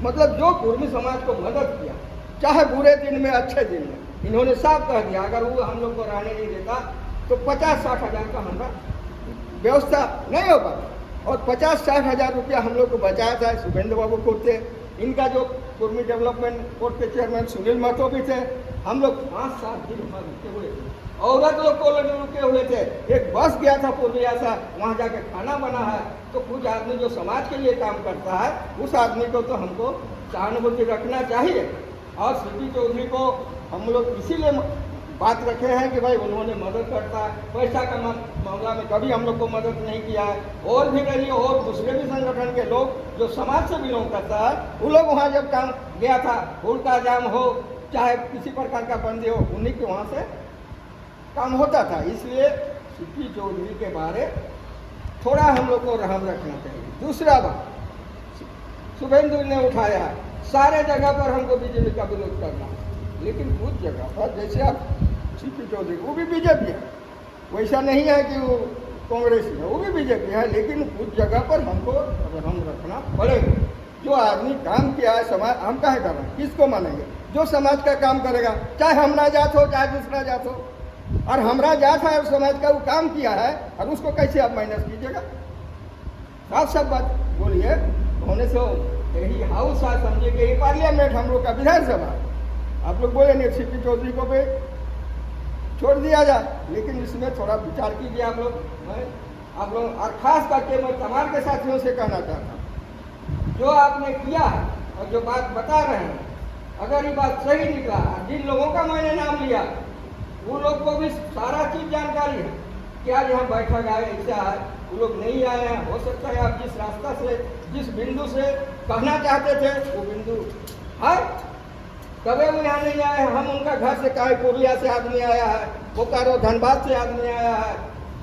मतलब जो कुर्मी समाज को मदद किया, चाहे बुरे दिन में अच्छे दिन में, इन्होंने साफ कह दिया अगर वो हम लोग को रहने नहीं देता तो 50-60 हज़ार का हमारा व्यवस्था नहीं हो पाता। और 50-60 हज़ार रुपया हम लोग को बचाया था, शुभेंद्र बाबू खुद थे, इनका जो कुर्मी डेवलपमेंट बोर्ड के चेयरमैन सुनील महतो भी थे। हम लोग 5-7 दिन वहाँ रुके हुए थे, औरत लोग कॉलोनी रुके हुए थे। एक बस गया था पूर्णिया से, वहाँ जाके खाना बना है। तो कुछ आदमी जो समाज के लिए काम करता है, उस आदमी को तो हमको सहानुभूति रखना चाहिए। और सीपी चौधरी को हम लोग इसीलिए बात रखे हैं कि भाई उन्होंने मदद करता है, पैसा का मामला में कभी हम लोग को मदद नहीं किया है। और भी करिए, और दूसरे भी संगठन के लोग जो समाज से बिलोंग करता है, वो लोग वहाँ जब काम गया था, फूल का जाम हो चाहे किसी प्रकार का बंदी हो, उन्हीं के वहाँ से काम होता था। इसलिए सीपी चौधरी के बारे थोड़ा हम लोग को रहम रखना चाहिए। दूसरा बात, शुभेंदु ने उठाया है सारे जगह पर हमको बीजेपी का विरोध करना, लेकिन कुछ जगह पर जैसे आप सीपी चौधरी, वो भी बीजेपी है, वैसा नहीं है कि वो कांग्रेस है, वो भी बीजेपी है, लेकिन कुछ जगह पर हमको रहम रखना पड़ेगा। जो आदमी काम किया है समाज, हम काहे कर रहे हैं, किसको मानेंगे? जो समाज का काम करेगा, चाहे हमारा जात हो चाहे दूसरा जात हो, और हमारा जात है और समाज का वो काम किया है, और उसको कैसे आप माइनस कीजिएगा? साफ साफ बात बोलिए। होने से यही हाउस है, समझिए कि ये पार्लियामेंट हम लोग का विधानसभा। आप लोग बोले नहीं सीपी चौधरी को भी छोड़ दिया जाए, लेकिन इसमें थोड़ा विचार कीजिए आप लोग। और खास करके मैं तमाम के साथियों से कहना चाहता हूँ, जो आपने किया है और जो बात बता रहे हैं, अगर ये बात सही निकला, जिन लोगों का मैंने नाम लिया वो लोग को भी सारा चीज जानकारी है कि आज यहाँ बैठक आए, ऐसा है, वो लोग नहीं आए हैं। हो सकता है आप जिस रास्ता से, जिस बिंदु से कहना चाहते थे वो बिंदु है, कभी वो यहाँ नहीं आए हैं। हम उनका घर से कहे पूर्णिया से आदमी आया है, बोकारो धनबाद से आदमी आया है,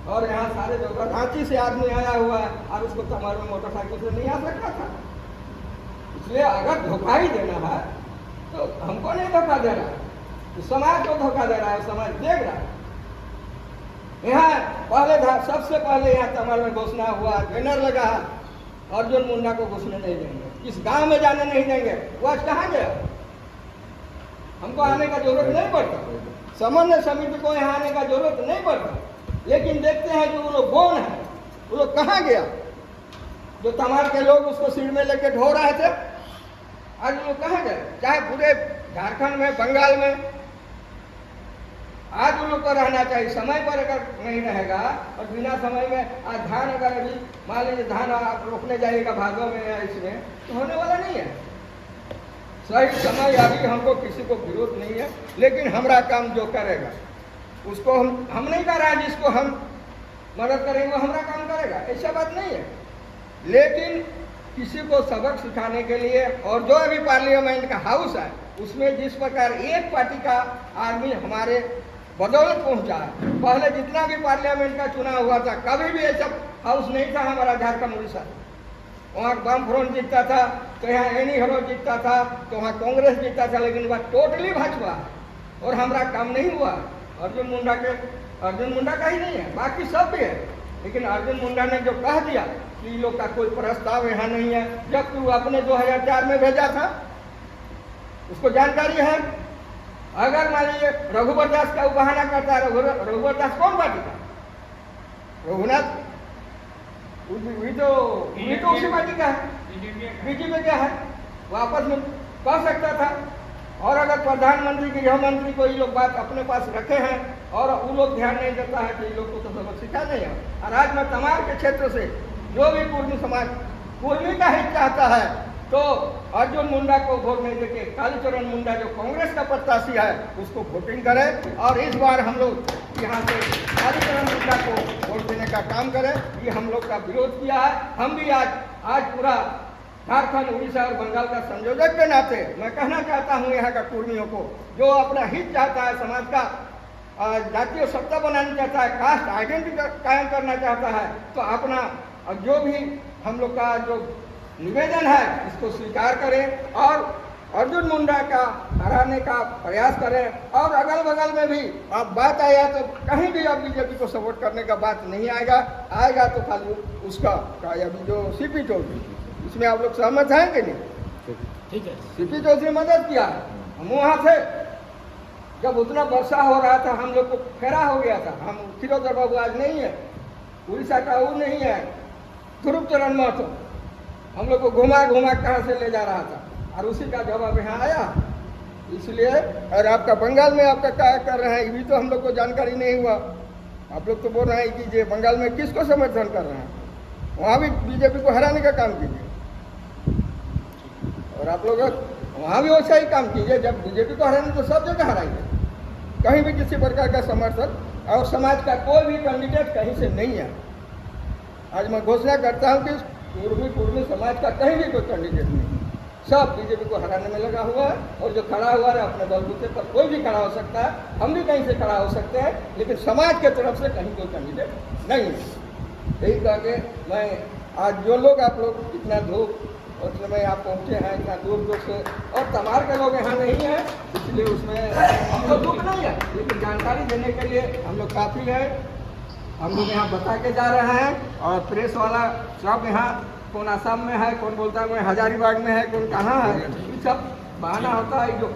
और यहाँ सारे जगह रांची से आदमी आया हुआ है, और उसको तमार में मोटरसाइकिल से नहीं आ सकता था। इसलिए अगर धोखा ही देना है तो हमको नहीं धोखा दे रहा है, तो समाज को धोखा दे रहा है, समाज देख रहा है। यहाँ पहले था, सबसे पहले यहाँ तमार में घोषणा हुआ, बैनर लगा है, अर्जुन मुंडा को घुसने नहीं देंगे, इस गांव में जाने नहीं देंगे। वो आज कहाँ गया? हमको आने का जरूरत नहीं पड़ता, समन्वय समिति को यहाँ आने का जरूरत नहीं पड़ता, लेकिन देखते हैं कि वो लोग कौन है, वो लोग कहाँ गया? जो तमार के लोग उसको सिर में लेके ढो रहे थे, आज वो लोग कहाँ गए? चाहे पूरे झारखंड में, बंगाल में, आज उन लोग को रहना चाहिए। समय पर अगर नहीं रहेगा और बिना समय में आज धान, अगर अभी मान लीजिए धान आप रोकने जाइएगा भादों में या इसमें, तो होने वाला नहीं है। सही समय अभी हमको किसी को विरोध नहीं है, लेकिन हमारा काम जो करेगा उसको हम नहीं कर रहे हैं, जिसको हम मदद करेंगे वो हमारा काम करेगा, ऐसा बात नहीं है। लेकिन किसी को सबक सिखाने के लिए, और जो अभी पार्लियामेंट का हाउस है उसमें जिस प्रकार एक पार्टी का आदमी हमारे बदौलत पहुंचा है। पहले जितना भी पार्लियामेंट का चुनाव हुआ था, कभी भी ऐसा हाउस नहीं था हमारा झारखंड उड़ीसा। वहाँ वाम फ्रंट जीतता था, तो यहाँ एनी हीरो जीतता था, तो वहाँ कांग्रेस जीतता था, लेकिन वह टोटली भाजपा और हमारा काम नहीं हुआ। अर्जुन मुंडा का ही नहीं है, बाकी सब भी है, लेकिन अर्जुन मुंडा ने जो कह दिया कि इन लोग का कोई प्रस्ताव यहाँ नहीं है, जबकि वो अपने 2004 में भेजा था, उसको जानकारी है। अगर मान लीजिए रघुवर दास का बहाना करता है, रघुवर दास कौन पार्टी का? रघुनाथ भी तो उसी पार्टी का है, बीजेपी का है, वो आपस में कह सकता था। और अगर प्रधानमंत्री गृह मंत्री को ये लोग बात अपने पास रखे हैं और वो लोग ध्यान नहीं देता है कि इन लोग को तो सबक सिखा नहीं है। और आज मैं तमाम के क्षेत्र से जो भी कुर्मी समाज कुर्मी का हित चाहता है, तो अर्जुन मुंडा को वोट नहीं देके कालीचरण मुंडा जो कांग्रेस का प्रत्याशी है उसको वोटिंग करें। और इस बार हम लोग यहाँ से कालीचरण मुंडा को वोट देने का काम करें। ये हम लोग का विरोध किया है। हम भी आज पूरा झारखंड, उड़ीसा और बंगाल का संयोजक के नाते मैं कहना चाहता हूँ यहाँ का कुर्मियों को, जो अपना हित चाहता है, समाज का जातीय सत्ता बनाना चाहता है, कास्ट आइडेंटिटी कायम करना चाहता है, तो अपना जो भी हम लोग का जो निवेदन है इसको स्वीकार करें और अर्जुन मुंडा का हराने का प्रयास करें। और अगल बगल में भी अब बात आया तो कहीं भी अब बीजेपी को सपोर्ट करने का बात नहीं आएगा तो खाली उसका अभी जो सीपी चौधरी, इसमें आप लोग सहमत हैं कि नहीं? ठीक है। सीपी चौधरी मदद किया, हम वहाँ थे जब उतना वर्षा हो रहा था, हम लोग को फेरा हो गया था। हम खिरोधर बाबू आज नहीं है, उड़ीसा का वो नहीं है, ध्रुव चरण महतो हम लोग को घुमा कहाँ से ले जा रहा था, और उसी का जवाब यहाँ आया। इसलिए और आपका बंगाल में आपका क्या कर रहे हैं ये भी तो हम लोग को जानकारी नहीं हुआ। आप लोग तो बोल रहे हैं कि ये बंगाल में किसको समर्थन कर रहे हैं, वहाँ भी बीजेपी को हराने का काम कीजिए और आप लोग वहाँ भी वैसा ही काम कीजिए। जब बीजेपी को हराने तो सब जगह हराइए, कहीं भी किसी प्रकार का समर्थन और समाज का कोई भी कैंडिडेट कहीं से नहीं है। आज मैं घोषणा करता हूँ कि कुर्मी समाज का कहीं भी कोई कैंडिडेट नहीं, सब बीजेपी को हराने में लगा हुआ है। और जो खड़ा हुआ है अपने बलबूते पर कोई भी खड़ा हो सकता है, हम भी कहीं से खड़ा हो सकते हैं, लेकिन समाज के तरफ से कहीं कोई कैंडिडेट नहीं है। यही कह के मैं आज जो लोग आप लोग इतना धूप और समय आप पहुँचे हैं इतना दूर से, और तमार के लोग यहाँ नहीं हैं, इसलिए उसमें हम लोग दुख नहीं है, लेकिन जानकारी देने के लिए हम लोग काफ़ी है। हम लोग यहाँ बता के जा रहे हैं और प्रेस वाला सब यहाँ कौन आसाम में है, कौन बोलता है मैं हजारीबाग में है, कौन कहाँ है, ये सब बहाना होता है जो